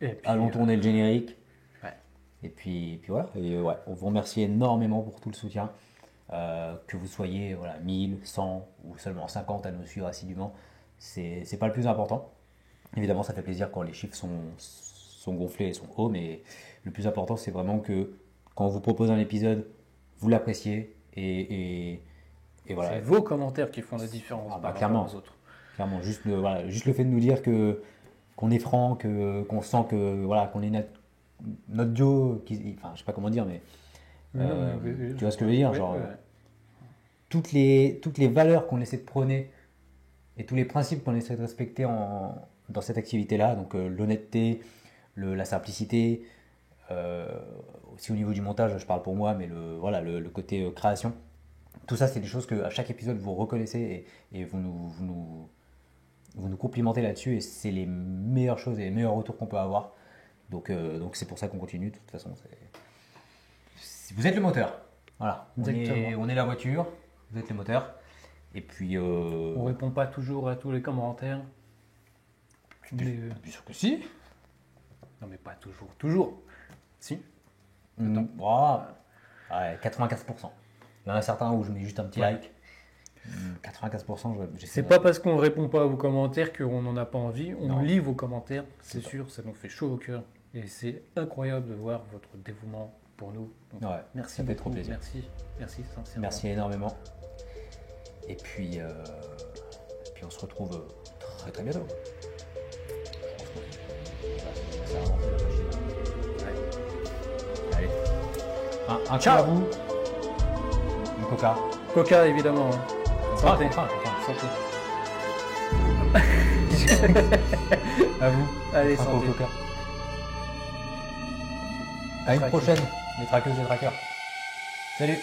Et puis, allons tourner le générique. Ouais. Et puis voilà, on vous remercie énormément pour tout le soutien. Que vous soyez 1000, 100 ou seulement 50 à nous suivre assidûment, c'est pas le plus important. Évidemment, ça fait plaisir quand les chiffres sont gonflés et sont hauts, mais le plus important, c'est vraiment que quand on vous propose un épisode, vous l'appréciez et voilà. C'est vos commentaires qui font la différence par rapport aux autres. Clairement, juste le fait de nous dire qu'on est franc, qu'on sent qu'on est notre duo, je sais pas comment dire, mais tu vois ce que je veux dire, toutes les valeurs qu'on essaie de prôner et tous les principes qu'on essaie de respecter dans cette activité-là, donc l'honnêteté, la simplicité, aussi au niveau du montage, je parle pour moi, mais le côté création, tout ça c'est des choses que à chaque épisode vous reconnaissez et vous vous nous complimentez là-dessus et c'est les meilleures choses et les meilleurs retours qu'on peut avoir. Donc c'est pour ça qu'on continue. De toute façon, vous êtes le moteur. Voilà. On est la voiture, vous êtes le moteur. Et puis. On répond pas toujours à tous les commentaires. Bien sûr que si. Non, mais pas toujours. Toujours. Si. Ouais, 95%. Il y en a certains où je mets juste un petit like. 95%, c'est pas parce qu'on répond pas à vos commentaires qu'on n'en a pas envie. On lit vos commentaires, c'est sûr, ça nous fait chaud au cœur. Et c'est incroyable de voir votre dévouement pour nous. Donc, merci, ça fait trop plaisir. Merci sincèrement. Merci énormément. Et puis on se retrouve très très bientôt. Allez. Un ciao à vous. Un coca. Coca évidemment. Santé. Santé. À vous. Allez, santé. Coca. À une prochaine, les traqueuses et traqueurs. Salut.